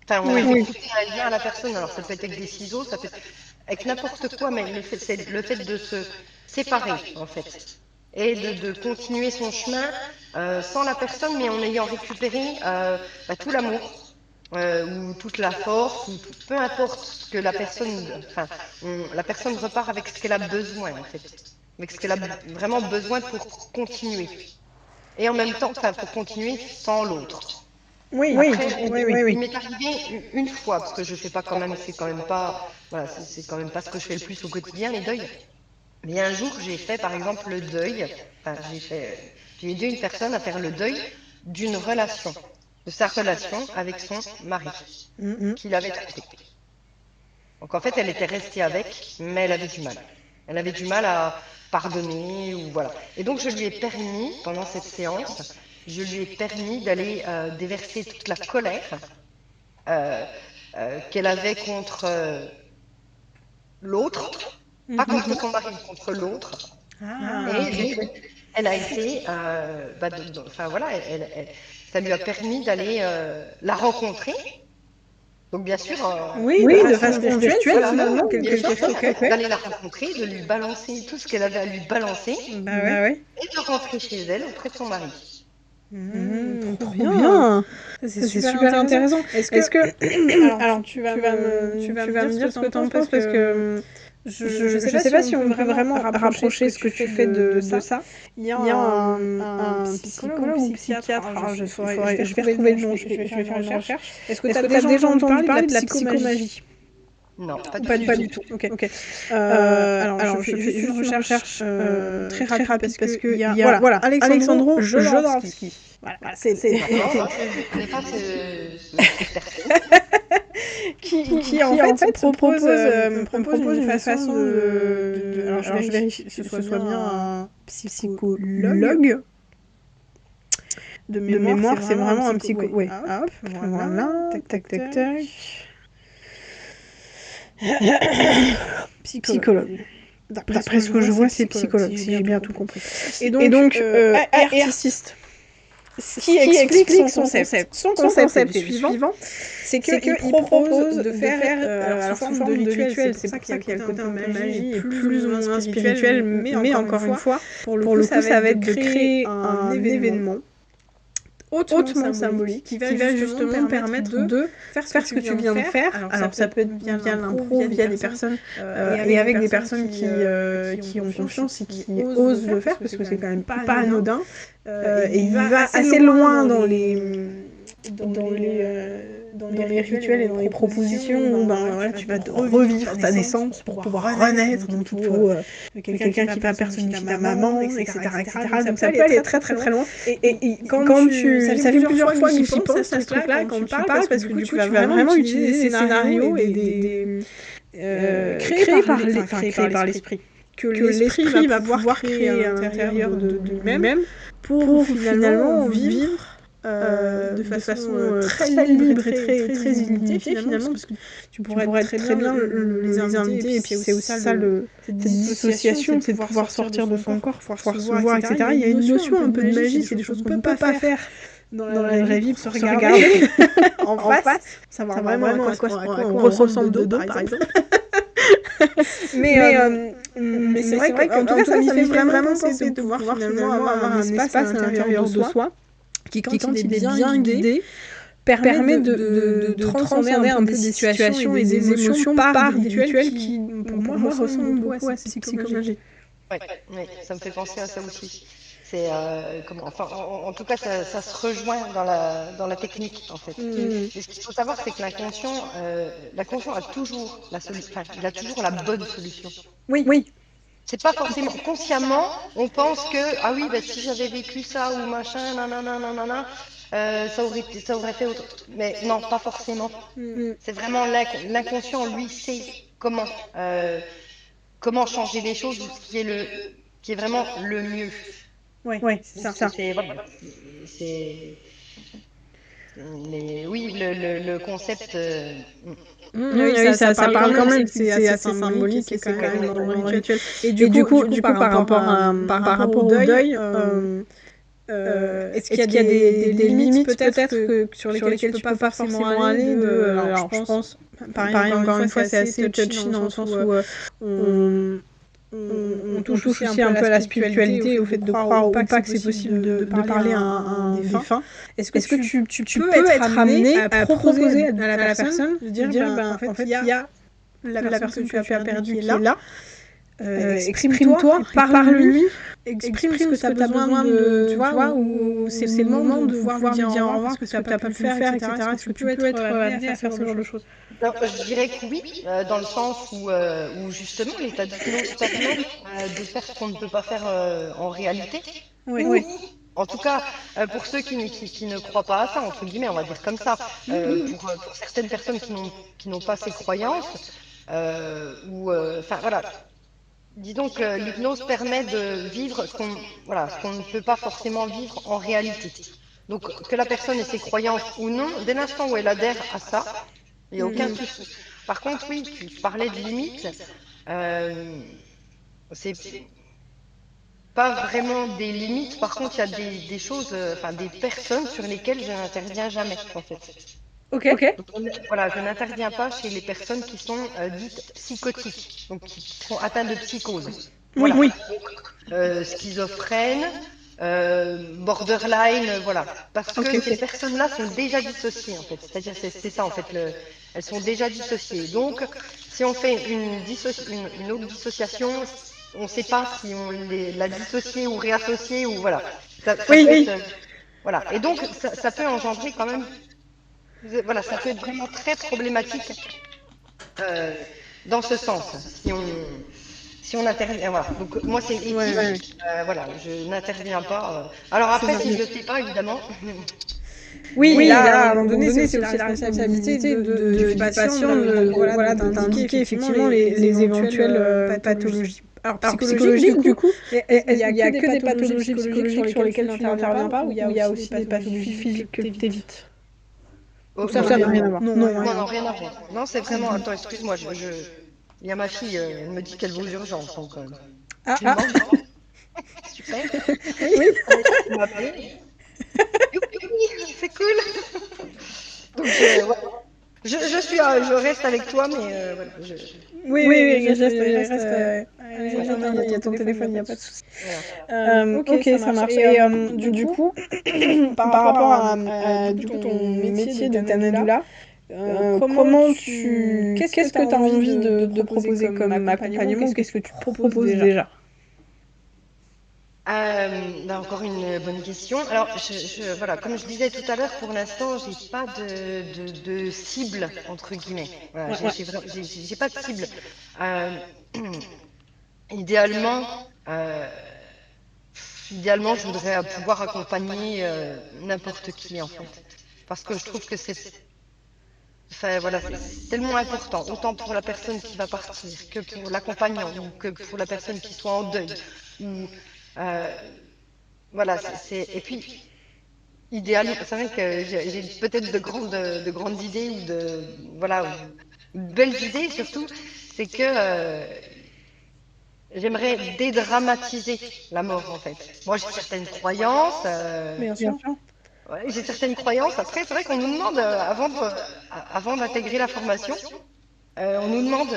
Enfin, on fait couper un lien à la personne. Alors, ça peut être avec des ciseaux, ça peut être avec n'importe quoi, mais c'est le fait de se séparer, en fait, et de continuer son chemin sans la personne, mais en ayant récupéré tout l'amour. Ou toute la force, ou peu importe ce que la personne, la personne repart avec ce qu'elle a besoin en fait, avec ce qu'elle a vraiment besoin pour continuer. Et en même temps, pour continuer sans l'autre. Oui. Il m'est arrivé une fois, parce que je fais pas quand même, c'est quand même pas ce que je fais le plus au quotidien, les deuils. Mais un jour, j'ai fait par exemple le deuil, j'ai aidé une personne à faire le deuil d'une relation. De sa relation avec son mari, qu'il avait trompé. Donc en fait, elle était restée avec, mais elle avait du mal. Elle avait du mal à pardonner, ou voilà. Et donc je lui ai permis, pendant cette séance, d'aller déverser toute la colère qu'elle avait contre l'autre, pas contre son mari, contre l'autre. Et elle a été, ça lui a permis d'aller la rencontrer. Donc bien sûr, de façon virtuelle finalement, quelque chose. D'aller la rencontrer, de lui balancer tout ce qu'elle avait à lui balancer, et de rentrer chez elle auprès de son mari. Trop bien. C'est super intéressant. Est-ce que alors tu vas me dire ce que t'en penses parce que je sais pas si on veut vraiment rapprocher ce que tu fais de ça. Il y a un psychologue ou psychiatre, je vais retrouver le nom, je vais faire une recherche. Est-ce que tu as déjà entendu parler de la psychomagie? Non, pas du tout. Ok. Alors, je fais une recherche très rapide parce que il y a Alexandro Jodorowsky. Voilà, c'est qui en fait propose une façon de alors je vérifie que ce soit bien un psychologue. De mémoire, c'est vraiment un psycho. Ouais. Hop, voilà. Tac. Psychologue. D'après ce que je vois, c'est psychologue, si j'ai bien tout compris. Et donc artiste. Qui explique son concept. Son concept suivant, c'est qu'il propose de faire sous forme de rituel. C'est pour ça qu'il y a le côté un peu magie et plus ou moins spirituel, mais encore une fois, pour le coup, ça va être de créer un événement hautement symbolique qui va justement permettre de faire ce que tu viens de faire. Alors ça peut être bien l'impro, via des personnes et avec des personnes qui ont confiance et qui osent le faire parce que c'est quand même pas anodin. Et il va assez loin dans les rituels et dans les propositions où tu vas revivre ta naissance pour pouvoir renaître. Donc il faut quelqu'un qui va personnifier ta maman, etc. Donc ça peut aller très très très loin. Et quand ça fait plusieurs fois que j'y pense à ce truc-là quand tu parles, parce que du coup tu vas vraiment utiliser des scénarios et des créés par l'esprit. Que l'esprit va pouvoir créer à l'intérieur de lui-même pour finalement vivre de façon très libre et très illimitée finalement, parce que tu pourrais très bien les inviter, et puis c'est aussi ça cette dissociation, c'est de pouvoir sortir de son corps, pouvoir se voir, etc. Il y a une notion un peu de magie, c'est des choses qu'on ne peut pas faire dans la vraie vie, pour se regarder en face, savoir vraiment à quoi on ressemble de dos, par exemple. Mais c'est vrai qu'en tout cas, ça m'y fait vraiment penser de pouvoir finalement avoir un espace à l'intérieur de soi qui, quand il est bien guidé, permet de transcender un peu des situations et des émotions par des rituels qui, pour moi, ressemblent beaucoup à cette psychologie. Oui, ça me fait penser à ça aussi. C'est en tout cas, ça se rejoint dans la technique, en fait. Et ce qu'il faut savoir, c'est que l'inconscient a toujours il a toujours la bonne solution. Oui. C'est pas forcément consciemment, on pense que ah oui, si j'avais vécu ça ou machin, nanana, ça aurait fait autre. Mais non, pas forcément. C'est vraiment l'inconscient, lui, sait comment changer les choses, qui est vraiment le mieux. Ouais, c'est ça. Mais oui, le concept. Oui, ça parle quand même, c'est assez symbolique et c'est quand même dans le rituel. Et du coup, par rapport au deuil, est-ce qu'il y a des limites peut-être sur lesquelles tu peux pas forcément aller alors je pense, pareil, encore une fois, c'est assez touchy dans le sens où on touche aussi un peu à la spiritualité, au fait de croire ou pas que c'est possible de parler à un défunt. Est-ce que tu peux être amené à proposer à la personne de dire, en fait, il y a la personne que tu as perdue qui est là, exprime-toi, parle-lui, exprime ce que tu as besoin de, tu vois, ou c'est le moment de pouvoir lui dire au revoir parce que tu n'as pas pu le faire, etc. Est-ce que tu peux être amené à faire ce genre de choses? Alors, je dirais que oui, dans le sens où justement l'état d'hypnose permet de faire ce qu'on ne peut pas faire en réalité. Oui. En tout cas, pour ceux qui ne croient pas à ça, entre guillemets, on va dire comme ça, pour certaines personnes qui n'ont pas ces croyances, voilà. Dis donc, l'hypnose permet de vivre ce qu'on ne peut pas forcément vivre en réalité. Donc, que la personne ait ses croyances ou non, dès l'instant où elle adhère à ça, il n'y a aucun souci. Par contre, oui, tu parlais de limites. C'est pas vraiment des limites. Par contre, il y a des choses, des personnes sur lesquelles je n'interviens jamais, en fait. Ok. Donc, voilà, je n'interviens pas chez les personnes qui sont dites psychotiques, donc qui sont atteintes de psychose. Voilà. Oui. Schizophrènes, borderline, voilà. Parce que ces personnes-là sont déjà dissociées, en fait. C'est-à-dire, c'est ça, en fait, elles sont déjà dissociées. Donc, si on fait une autre dissociation, on ne sait pas si on l'a dissociée ou réassociée, ou voilà. Voilà. Et donc, ça peut engendrer quand même. Voilà, ça peut être vraiment très problématique dans ce sens, si on intervient. Voilà. Donc moi c'est éthique, voilà, je n'interviens pas. Alors après, si je ne le sais pas, évidemment. Oui, là, à un moment donné, c'est aussi la responsabilité du patient d'indiquer effectivement les éventuelles pathologies. Alors, psychologique, du coup, il n'y a que des pathologies psychologiques sur lesquelles tu n'interviens pas, ou il y a aussi des pathologies physiques que tu évites? Ça n'a rien à voir. Non, rien à voir. Non, c'est vraiment. Attends, excuse-moi, il y a ma fille, elle me dit qu'elle va aux urgences, donc. Super. Oui. C'est cool. Donc, je reste avec toi, mais voilà. Oui, je reste. Il y a ton téléphone, il n'y a pas de souci. Ok, ça marche. Et du coup, par rapport à ton métier de Tanadoula, qu'est-ce que tu as envie de proposer comme accompagnement, ou qu'est-ce que tu proposes déjà? Encore une bonne question. Alors, voilà, comme je disais tout à l'heure, pour l'instant, j'ai pas de cible entre guillemets. Voilà, j'ai pas de cible. Idéalement, je voudrais pouvoir accompagner n'importe qui en fait, parce que je trouve que c'est tellement important, autant pour la personne qui va partir que pour l'accompagnant ou que pour la personne qui soit en deuil. Voilà, et puis idéal. C'est vrai que j'ai peut-être de grandes idées ou ou de belles idées surtout. C'est que j'aimerais dédramatiser la mort en fait. Moi j'ai certaines croyances. Bien sûr. Ouais, j'ai certaines croyances. Après, c'est vrai qu'on nous demande, avant d'intégrer la formation, on nous demande,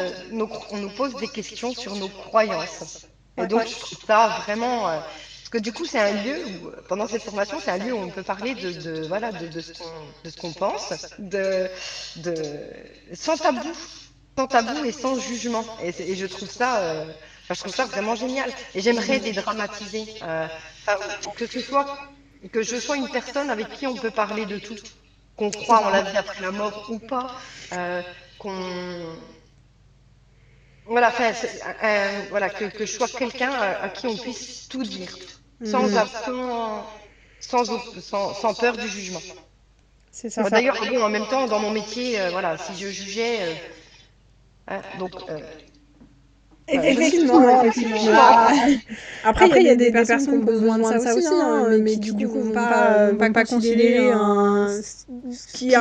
on nous pose des questions sur nos croyances. Et donc, je trouve ça vraiment. Parce que du coup, c'est un lieu où, pendant cette formation, c'est un lieu où on peut parler de ce qu'on pense, sans tabou. Sans tabou et sans jugement. Et je trouve ça. Je trouve ça vraiment génial. Et j'aimerais dédramatiser. Que je sois une personne avec qui on peut parler de tout, qu'on croit en la vie après la mort ou pas, voilà, que je sois quelqu'un à qui on puisse tout dire, sans peur du jugement. C'est ça. D'ailleurs, en même temps, dans mon métier, si je jugeais, Effectivement. Après, il y a des personnes qui ont besoin de ça aussi, mais qui du coup vont pas considérer ce qui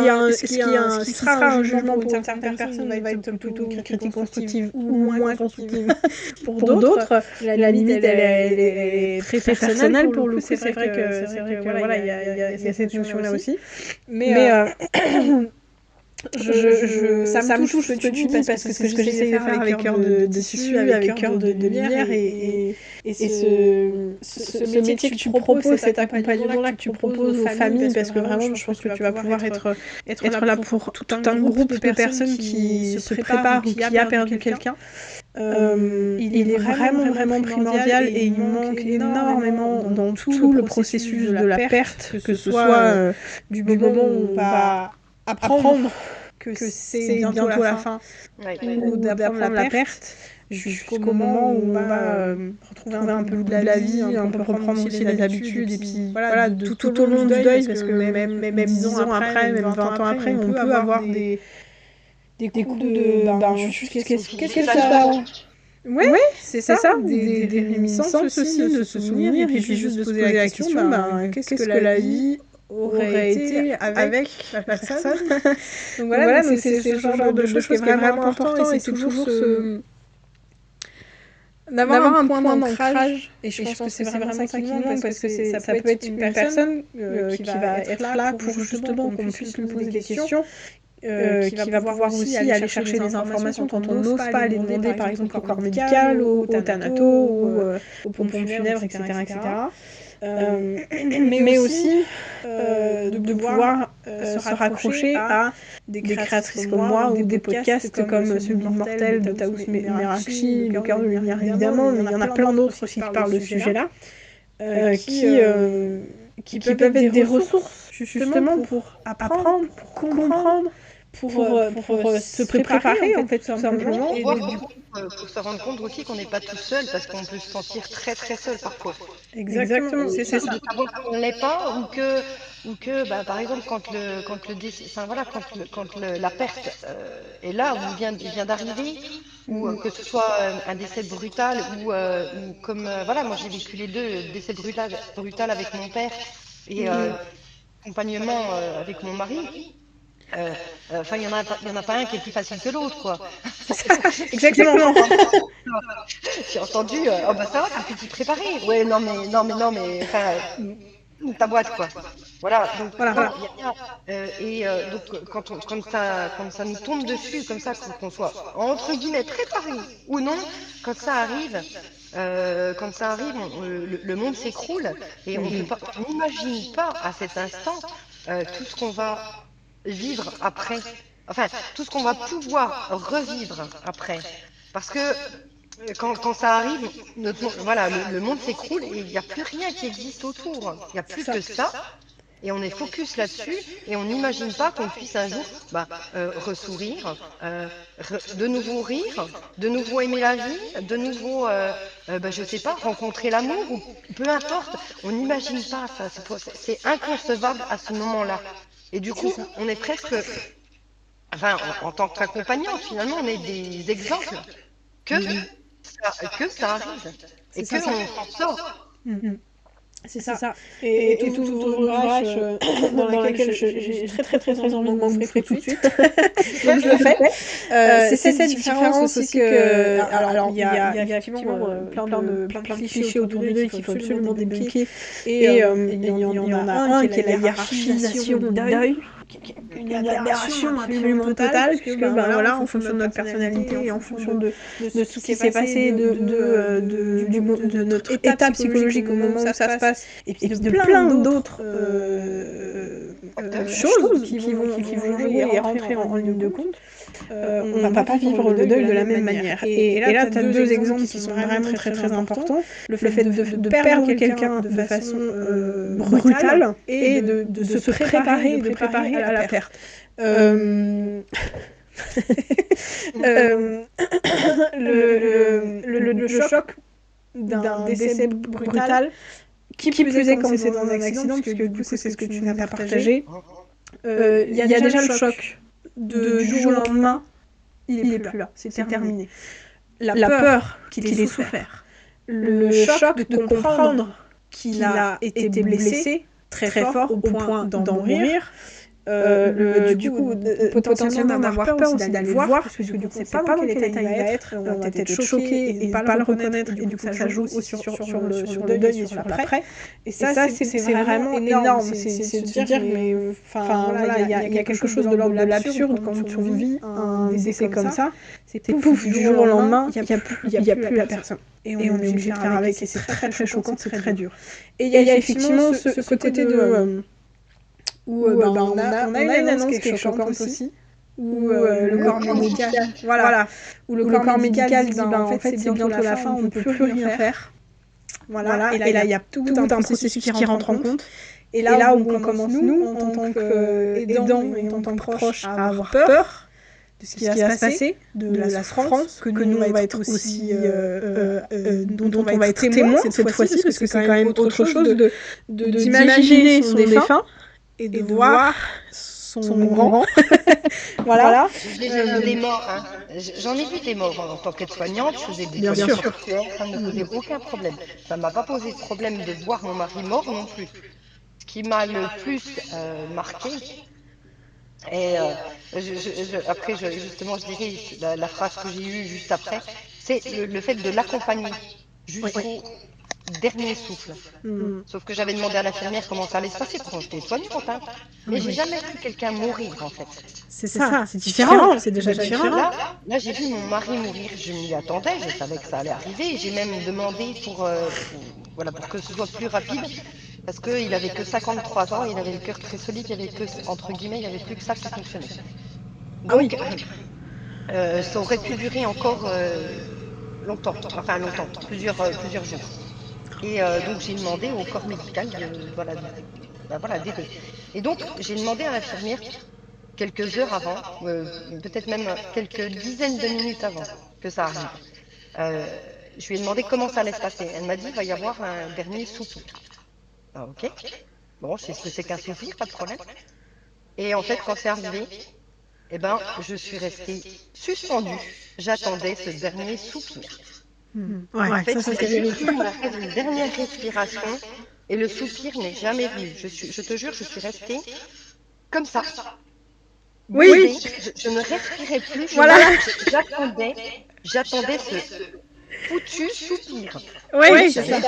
sera un jugement pour une certaine personne va être plutôt critique constructive ou moins constructive pour d'autres. La limite, elle est très personnelle pour le coup. C'est vrai que voilà, il y a cette notion-là aussi. Mais ça me touche ce que tu dis parce que c'est ce que j'essaie de faire avec cœur de tissu, avec cœur de lumière et ce métier que tu proposes, cet accompagnement-là que tu proposes aux familles, parce que vraiment je pense que tu vas pouvoir être là pour tout un groupe de personnes qui se préparent ou qui a perdu quelqu'un. Il est vraiment primordial et il manque énormément dans tout le processus de la perte, que ce soit du moment où on va apprendre que c'est bientôt la fin ou d'apprendre la perte jusqu'au moment où on va retrouver un peu de la vie, on peut reprendre aussi les habitudes et puis voilà, tout au long du deuil, parce que même 10 ans après, même 20 ans après, on peut avoir des coups de qu'est-ce que ça. Ouais, c'est ça, des réminiscences aussi, de se souvenir et puis juste de se poser la question, qu'est-ce que la vie aurait été avec la personne. Donc voilà, c'est ce genre de choses qui est vraiment important et c'est toujours d'avoir un point d'ancrage. Et je pense que c'est vraiment ça qui manque parce que ça peut être une personne qui va être là pour justement qu'on puisse lui poser des questions, qui va pouvoir aussi aller chercher des informations quand on n'ose pas les demander, par exemple au corps médical, au thanato, aux pompes funèbres, etc. Mais aussi de pouvoir se raccrocher à des créatrices comme moi ou des podcasts comme celui de Mortel, de Taous Merakchi, Le Cœur de Lumière évidemment, mais il y en a plein d'autres aussi qui parlent de ce sujet-là, qui peuvent être des ressources justement pour apprendre, pour comprendre, pour se préparer en fait tout simplement. Et pour se rendre compte aussi qu'on n'est pas tout seul, parce qu'on peut se sentir très très seul parfois. Exactement, c'est ça. De savoir qu'on ne l'est pas ou que par exemple quand la perte est là, ou vient d'arriver, ou que ce soit un décès brutal ou comme moi j'ai vécu les deux, décès brutal avec mon père et accompagnement avec mon mari. Il y en a pas un qui est plus facile que l'autre, quoi. Exactement. J'ai entendu, ça va, t'as pu t'y préparer. Ouais, non mais, ta boîte, quoi. Voilà, donc donc quand ça nous tombe dessus, comme ça, qu'on soit entre guillemets préparé ou non, quand ça arrive, le monde s'écroule et on n'imagine pas à cet instant tout ce qu'on va vivre après, tout ce qu'on va pouvoir revivre après, parce que quand ça arrive, le monde s'écroule et il n'y a plus rien qui existe autour, il n'y a plus que ça, et on est focus là-dessus et on n'imagine pas qu'on puisse un jour ressourire, de nouveau rire, de nouveau aimer la vie, de nouveau, je sais pas, rencontrer l'amour, ou peu importe, on n'imagine pas ça, c'est inconcevable à ce moment-là. Et du coup, on est presque, en tant qu'accompagnant, finalement, on est des exemples que ça arrive et qu'on s'en sort. C'est ça. Et tout ouvrage dans laquelle j'ai très envie de m'engouffrer tout de suite. Donc je le fais. C'est cette différence aussi que... Alors, il y a effectivement plein de clichés autour du deuil qu'il faut absolument débunker. Et il y en a un qui est la hiérarchisation du deuil. Une aberration absolument totale, puisque voilà, en fonction de notre personnalité et en fonction de ce qui s'est passé, de notre état psychologique au moment où ça se passe, et puis de plein d'autres choses qui vont jouer et rentrer en ligne de compte, on ne va pas vivre le deuil de la même manière. Et là, tu as deux exemples qui sont vraiment très importants. Le fait de perdre quelqu'un de façon brutale et de se préparer à la perte. Le choc d'un décès brutal, qui plus est quand c'est dans un accident, parce que du coup c'est ce que tu nous as partagé, il y a déjà le choc du jour au lendemain, il est plus là, c'est terminé. La peur qu'il ait souffert, le choc de comprendre qu'il a été blessé très fort au point d'en mourir, du coup, potentiellement d'avoir peur aussi d'aller le voir, parce que du coup, on ne sait pas dans quel état il va être, on va peut-être être choqué et pas le reconnaître, et du coup, ça joue aussi sur le deuil et sur l'après. Et ça, c'est vraiment énorme, c'est de se dire, mais voilà, il y a quelque chose de l'ordre de l'absurde quand on vit un décès comme ça, c'est pouf, du jour au lendemain, il n'y a plus la personne. Et on est obligé de faire avec, et c'est très choquant, c'est très dur. Et il y a effectivement ce côté de... où on a une annonce qui est choquante aussi, où le corps médical, où le corps médical dit en fait c'est bientôt la fin, on ne peut plus rien faire. Voilà. Et là il y a tout un processus qui rentre en compte. Et là où on commence nous en tant qu'aidants et en tant que proches à avoir peur de ce qui va se passer, de la souffrance que nous on va être aussi dont on va être témoin cette fois-ci, parce que c'est quand même autre chose d'imaginer son défunt et de voir son rang. Voilà. J'ai vu des morts. Hein. J'en ai vu des morts en tant qu'aide-soignante. Je faisais des soins mortuaires. Ça ne me posait aucun problème. Ça ne m'a pas posé de problème de voir mon mari mort non plus. Ce qui m'a le plus marqué, et après, justement, je dirais la phrase que j'ai eue juste après, c'est le fait de l'accompagner jusqu'au dernier souffle. Sauf que j'avais demandé à l'infirmière comment ça allait se passer quand j'étais soignante, hein. Mais j'ai jamais vu quelqu'un mourir en fait. C'est ça, c'est différent, c'est déjà différent. Là j'ai vu mon mari mourir, je m'y attendais, je savais que ça allait arriver. J'ai même demandé pour que ce soit plus rapide, parce qu'il avait que 53 ans, il avait le cœur très solide, il avait que, entre guillemets, il n'y avait plus que ça qui fonctionnait. Donc ça aurait pu durer encore longtemps, plusieurs jours. Et donc j'ai demandé au corps médical d'aider. Et donc j'ai demandé à l'infirmière quelques heures avant, peut-être même quelques dizaines de minutes avant que ça arrive. Je lui ai demandé comment ça allait se passer. Elle m'a dit il va y avoir un dernier soupir. Ah, ok. Bon, je sais ce que c'est qu'un soupir, pas de problème. Et en fait, quand c'est arrivé, je suis restée suspendue. J'attendais ce dernier soupir. En fait, j'ai eu une dernière respiration et le soupir n'est jamais venu. Je te jure, je suis restée comme ça. Oui. Je ne respirais plus. J'attendais ce foutu soupir. Oui, c'est ça.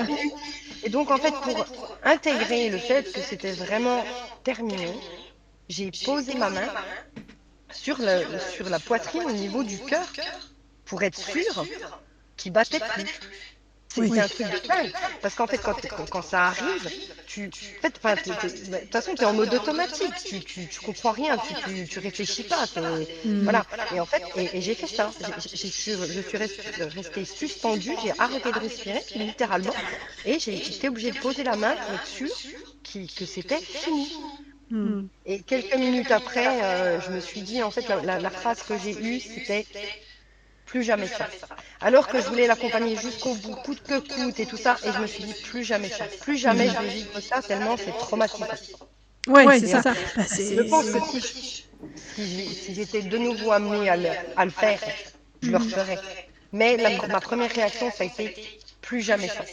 Et donc, en fait, pour intégrer le fait que c'était vraiment terminé, j'ai posé ma main sur la poitrine au niveau du cœur pour être sûre qui battait plus. C'est un truc de dingue. Parce qu'en fait, quand ça arrive, de toute façon, tu es en mode automatique. Tu comprends rien, tu réfléchis pas. Voilà. Et en fait, et j'ai fait ça. Je suis restée suspendue, j'ai arrêté de respirer, littéralement. Et j'ai été obligée de poser la main pour être sûre que c'était fini. Et quelques minutes après, je me suis dit, en fait, la phrase que j'ai eue, c'était plus jamais ça. Alors que je voulais l'accompagner jusqu'au bout, coûte que coûte et tout ça, et je me suis dit plus jamais ça. Plus jamais je vais vivre ça, tellement c'est traumatisant. Ouais, c'est ça. Je pense que si j'étais de nouveau amenée à le faire, je le referais. Mais ma première réaction, ça a été plus jamais ça.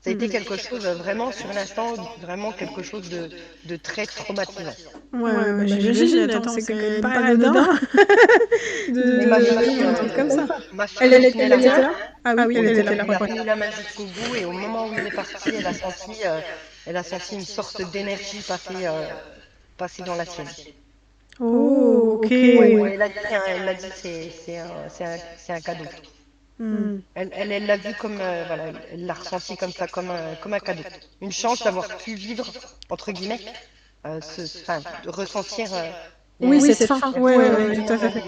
Ça a été quelque chose vraiment sur l'instant, vraiment quelque chose de très traumatisant. Ouais, j'imagine, attends, c'est quand même pas anodin de un truc comme ça. Ma fille, Elle était là? Ah oui, elle était là. Elle a tenu la main jusqu'au bout et au moment où il est parti, elle a senti une sorte d'énergie passer dans la sienne. Oh, ok. Ouais, elle l'a dit, c'est un cadeau. Elle l'a vu comme, voilà, elle l'a ressenti comme ça, comme un cadeau. Une chance d'avoir pu vivre, entre guillemets, de ressentir. Oui, cette fin. Ouais, tout à fait.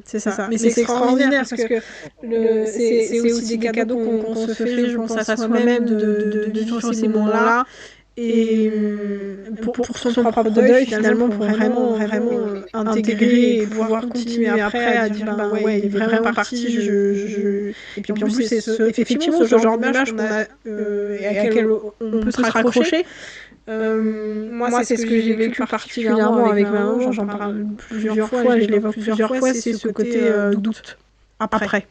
C'est ça. Mais c'est extraordinaire parce que c'est aussi des cadeaux qu'on se fait, je pense, à soi-même de vivre ces moments-là. Et pour son propre deuil, finalement, pour vraiment intégrer et pouvoir continuer après à dire ouais, il est vraiment parti. Et puis en plus, c'est effectivement ce genre d'image qu'on a et à laquelle on peut se raccrocher. Moi, c'est ce que j'ai vécu particulièrement avec ma maman. J'en parle plusieurs fois, je l'évoque plusieurs fois. C'est ce côté doute après.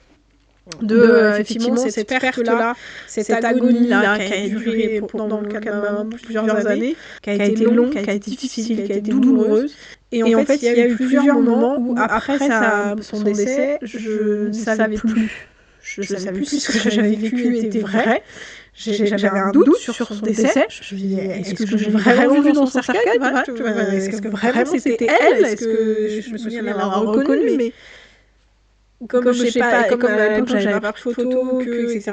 Effectivement, cette perte-là, cette agonie-là qui a duré, dans le cas de ma maman, plusieurs années, qui a été longue, qui a été difficile, qui a été douloureuse. Et en fait, il y a eu plusieurs moments où, après son décès, je ne savais plus. Je ne savais plus si ce que j'avais vécu était vrai. J'avais un doute sur son décès. Je me disais, est-ce que je l'ai vraiment vu dans son cercueil? Est-ce que vraiment c'était elle? Est-ce que je me souviens l'avoir reconnue? Mais comme je sais pas, comme à l'époque j'avais pas pris de photos, etc.,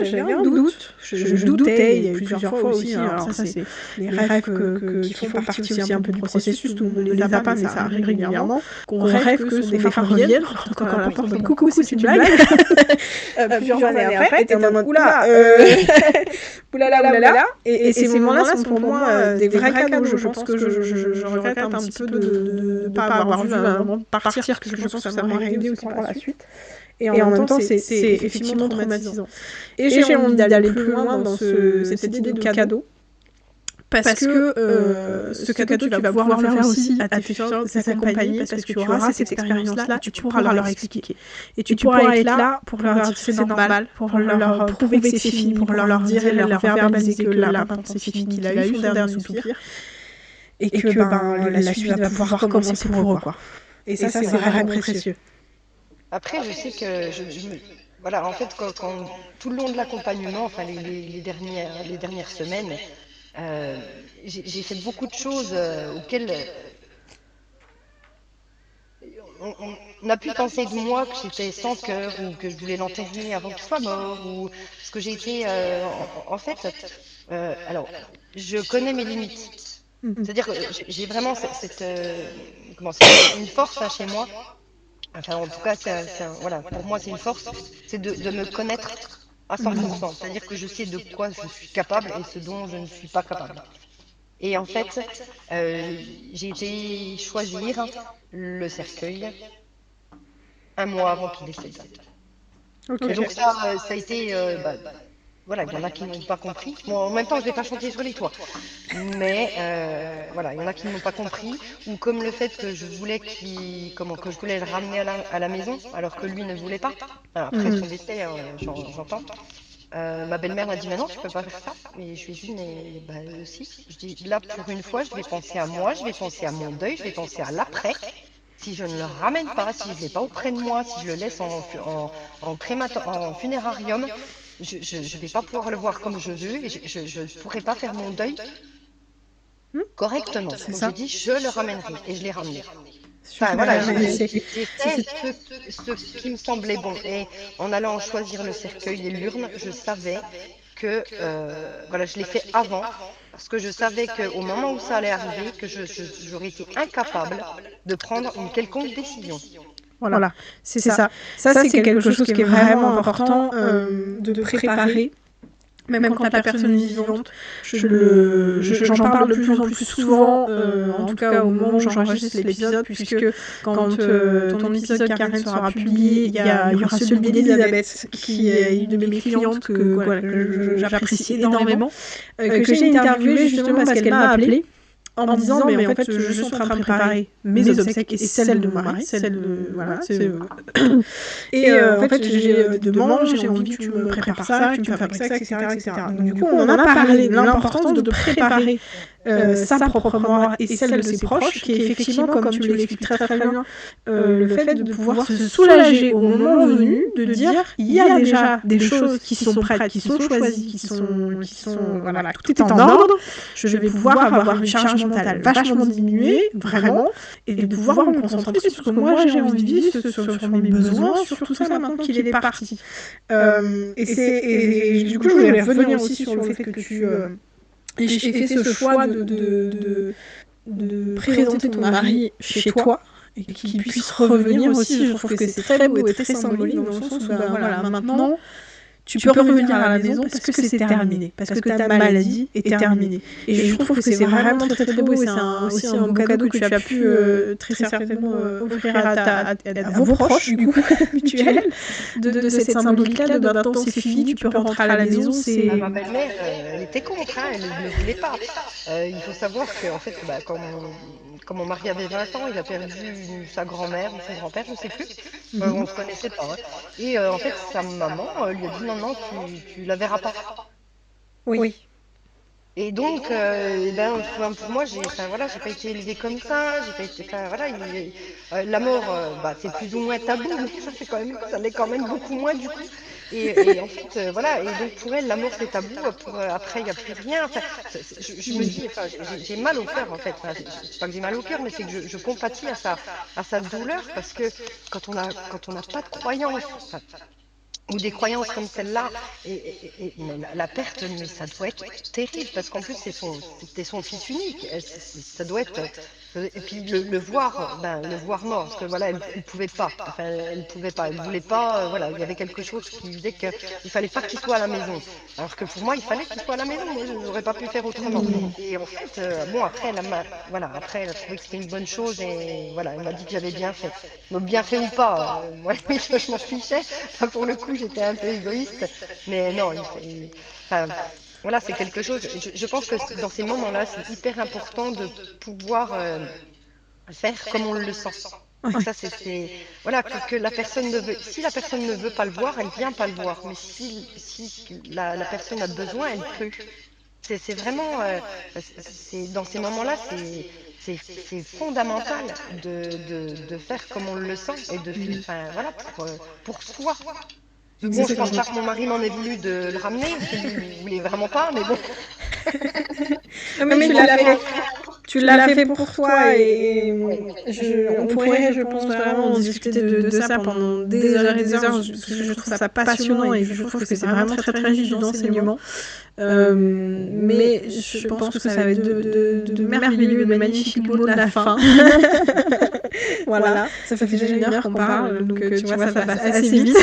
j'avais un doute. Je doutais, il y a eu plusieurs fois aussi. Alors ça, c'est les rêves qui font partie aussi un peu du processus. Tout le monde ne les a pas, mais ça arrive régulièrement. Qu'on rêve que son défunt revienne. Quand on apporte coucou, c'est une blague. Plusieurs années après, et en mode oula, oulala. Et ces moments-là sont pour moi des vrais cadeaux. Je pense que je regrette un petit peu de ne pas avoir vu ma maman partir, parce que je pense que ça m'aurait aidé aussi pour la suite. Et en même temps, c'est effectivement traumatisant. Et j'ai envie d'aller plus loin dans cette idée de cadeau. Parce que ce cadeau, tu vas pouvoir le faire aussi à tes futurs accompagnés, parce que tu auras cette expérience-là, tu pourras leur expliquer. Et tu pourras être là pour leur dire que c'est normal, pour leur prouver que c'est fini, pour leur dire et leur verbaliser que là, maintenant, c'est fini, qu'il a eu son dernier soupir. Et que la suite va pouvoir commencer pour eux, quoi. Et ça, c'est vraiment précieux. Après, je sais que voilà, en fait, quand tout le long de l'accompagnement, enfin les dernières semaines, j'ai fait beaucoup de choses auxquelles on a pu penser de moi que j'étais sans cœur ou que je voulais l'enterrer avant qu'il soit mort ou parce que j'ai été en fait, alors je connais mes limites. C'est-à-dire que j'ai vraiment une force chez moi. Enfin, en tout cas, voilà, pour moi, c'est une force, c'est de me connaître à 100%. C'est-à-dire que je sais de quoi je suis capable et ce dont je ne suis pas capable. Et en fait, j'ai été choisir le cercueil un mois avant qu'il décède. Okay. Et donc ça a été... voilà, il y en a qui n'ont pas compris. Bon, en même temps, je ne vais pas chanter sur les toits. Mais voilà, il y en a qui n'ont pas compris. Ou comme le fait que je voulais que je voulais le ramener à la maison, alors que lui ne voulait pas. Alors, après son décès, j'entends. Ma belle-mère m'a dit, mais non, tu peux pas faire ça. Et je lui ai dit, mais si. Je dis, là, pour une fois, je vais penser à moi, je vais penser à mon deuil, je vais penser à l'après. Si je ne le ramène pas, si je ne l'ai pas auprès de moi, si je le laisse en funérarium, je ne vais pas pouvoir le voir comme je veux et je ne pourrai pas faire mon deuil correctement. Donc j'ai dit, je le ramènerai et je l'ai ramené. Enfin, voilà, j'ai fait ce qui me semblait bon. Et en allant choisir le cercueil et l'urne, je savais que voilà, je l'ai fait avant. Parce que je savais qu'au moment où ça allait arriver, que j'aurais été incapable de prendre une quelconque décision. Voilà, c'est ça. Ça, c'est quelque chose qui est vraiment important de préparer. Même quand la personne est vivante, j'en parle de plus en plus souvent, en tout cas au moment où j'enregistre l'épisode, puisque quand ton épisode Karen sera publié, il y aura celui d'Elisabeth, qui est une de mes clientes que j'apprécie énormément, que j'ai interviewée justement parce qu'elle m'a appelée. en me disant mais en fait je suis en train de préparer mes obsèques et celles de mon mari, voilà, et en fait j'ai de maman, j'ai envie que tu me prépares ça, que tu me fabriques ça, etc. Donc du coup on en a parlé de l'importance de préparer sa propre mort et celle de ses proches, qui est effectivement, comme tu l'expliques très très bien, le fait de pouvoir se soulager au moment venu, de dire il y a déjà des choses qui sont prêtes, qui sont choisies, qui sont voilà, tout est en ordre, je vais pouvoir avoir une charge mentale vachement diminuée, vraiment, et de pouvoir me concentrer dessus, parce que moi j'ai envie de vivre sur mes besoins, sur tout ça maintenant qu'il est parti. Et du coup je voulais revenir aussi sur le fait que tu aies fait ce choix de présenter ton mari chez toi, et qu'il puisse revenir aussi. Je trouve que c'est très beau et très symbolique, dans le sens où voilà, maintenant tu peux revenir à la maison parce que c'est terminé, parce que ta maladie est terminée. Et je trouve que c'est vraiment très très beau, et c'est aussi un beau cadeau que tu as pu très certainement offrir à vos proches, du coup, mutuels, de cette symbolique-là, de maintenant c'est fini, tu peux rentrer à la maison. Ma belle-mère, elle était contre, elle ne voulait pas. Il faut savoir qu'en fait, quand mon mari avait 20 ans, il a perdu sa grand-mère ou son grand-père, je ne sais plus. On ne se connaissait pas. Et en fait, sa maman lui a dit non, tu la verras pas. Oui. Et donc, pour moi, j'ai pas été élevée comme ça. La mort, c'est plus ou moins tabou, mais ça l'est quand même beaucoup moins du coup. Et en fait, et donc pour elle, la mort c'est tabou. Après, il n'y a plus rien. Enfin, je me dis, j'ai mal au cœur en fait. C'est pas que j'ai mal au cœur, mais c'est que je compatis à sa douleur, parce que quand on n'a pas de croyance. Ou des croyances comme celle-là, et la perte, mais ça doit être terrible, parce qu'en plus c'était son fils unique, ça doit être, et puis le voir mort, parce que voilà, elle pouvait pas, elle voulait pas, voilà, il y avait quelque chose qui disait qu'il fallait pas qu'il soit à la maison, alors que pour moi il fallait qu'il soit à la maison, moi je n'aurais pas pu faire autrement. Et en fait, après elle a trouvé que c'était une bonne chose, et voilà, elle m'a dit que j'avais bien fait. Donc bien fait ou pas, moi je m'en fichais, enfin, pour le coup j'étais un peu égoïste, mais non, voilà, c'est quelque chose. Je pense que dans ces moments-là, c'est hyper important de pouvoir faire comme on le sent. Ça, c'est voilà, que la personne ne veut. Si la personne ne veut pas le voir, elle vient pas le voir. Mais si la personne a besoin, elle peut. C'est vraiment, dans ces moments-là, c'est fondamental de faire comme on le sent, et voilà, pour soi. Bon, je pense pas que mon mari m'en ait voulu de le ramener, parce qu'il ne voulait vraiment pas, mais bon. Mais tu l'as fait pour toi, et on pourrait, je pense, vraiment discuter de ça pendant des heures et des heures, parce que je trouve ça passionnant, et je trouve que c'est vraiment très très riche d'enseignements. Mais je pense que ça va être de merveilleux, de magnifiques mots de la fin. Voilà, ça fait déjà une heure qu'on parle, donc tu vois, ça passe assez vite.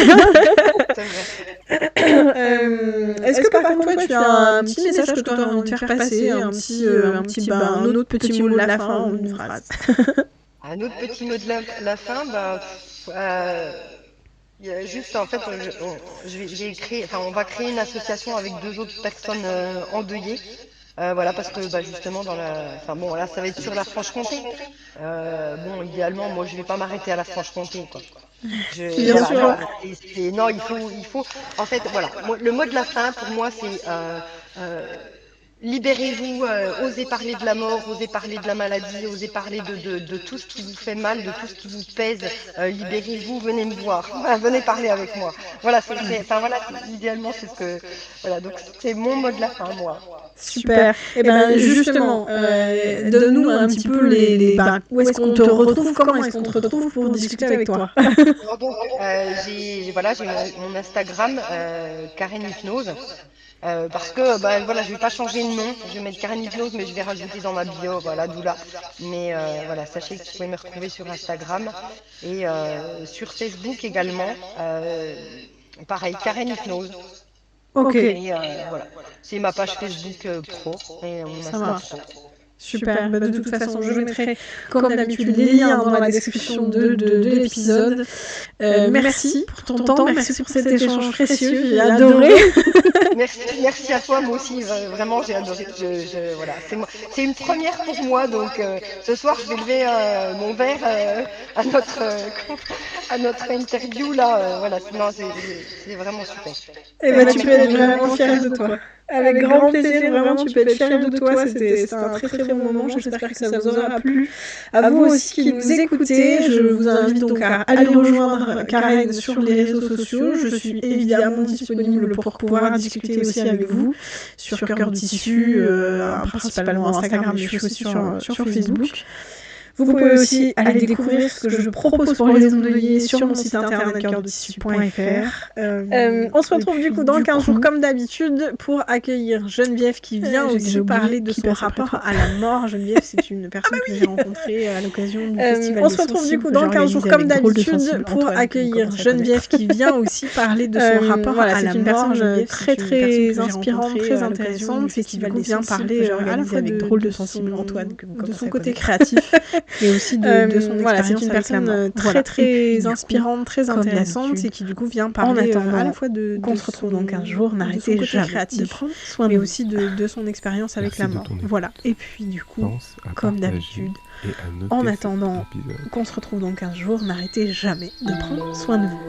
Est-ce que par contre, toi, tu as un petit message que tu as envie de faire passer, un autre petit mot de la fin, ou une phrase? Un autre petit mot de la fin, il y a juste, en fait, on va créer une association avec 2 autres personnes endeuillées. Voilà, parce que justement là ça va être sur la Franche-Comté. Idéalement, moi je vais pas m'arrêter à la Franche-Comté, quoi. Bien sûr. Non, il faut. En fait, voilà. Le mot de la fin pour moi, c'est libérez-vous, osez parler de la mort, osez parler de la maladie, osez parler de tout ce qui vous fait mal, de tout ce qui vous pèse. Libérez-vous, venez me voir, venez parler avec moi. Voilà, idéalement c'est ce que. Voilà, donc c'est mon mot de la fin, moi. Super. Et justement, donne-nous un petit peu où est-ce qu'on te retrouve, comment est-ce qu'on te retrouve pour discuter avec toi? Donc, j'ai mon Instagram, Karen Hypnose. Parce que je vais pas changer de nom, je vais mettre Karen Hypnose, mais je vais rajouter dans ma bio, voilà, Doula. Mais sachez que vous pouvez me retrouver sur Instagram et sur Facebook également. Pareil, Karen Hypnose. Ok. Et voilà, c'est ma page Facebook pro et mon Insta pro. Super. De toute façon, je mettrai, comme d'habitude, les liens dans la description de l'épisode. Merci pour ton temps, merci pour cet échange précieux, j'ai adoré. Merci à toi, moi aussi, vraiment, j'ai adoré. Voilà, c'est une première pour moi, donc ce soir, je vais lever mon verre à notre interview, là. Voilà, c'est vraiment super. Et bah, tu peux être vraiment fière de toi. Avec grand plaisir, vraiment, tu peux être fière de toi. C'était un très très bon moment. J'espère que ça vous aura plu. À vous aussi qui nous écoutez, je vous invite donc à aller rejoindre Karen sur les réseaux sociaux. Je suis évidemment disponible pour pouvoir discuter aussi avec vous sur Cœur de Tissu, principalement Instagram, mais je suis aussi sur Facebook. Vous pouvez aussi aller découvrir ce que je propose pour les ondeliers sur mon site internet cœurdetissu.fr. On se retrouve du coup dans 15 jours comme d'habitude pour accueillir Geneviève qui vient aussi parler de son rapport à la mort. Geneviève, c'est une personne que j'ai rencontrée à l'occasion du festival. On se retrouve du coup dans 15 jours comme d'habitude pour accueillir Geneviève qui vient aussi parler de son rapport à la mort. Très très inspirante, très intéressante et qui du coup vient parler à la fois avec Drôle de Sensible Antoine, de son côté créatif. Mais aussi de son expérience. C'est une personne très très inspirante, très intéressante et qui du coup vient parler à la fois de qu'on se retrouve dans 15 jours, n'arrêtez jamais de prendre soin, mais aussi de son expérience avec la mort. Voilà. Et puis du coup, comme d'habitude, en attendant qu'on se retrouve dans 15 jours, n'arrêtez jamais de prendre soin de vous.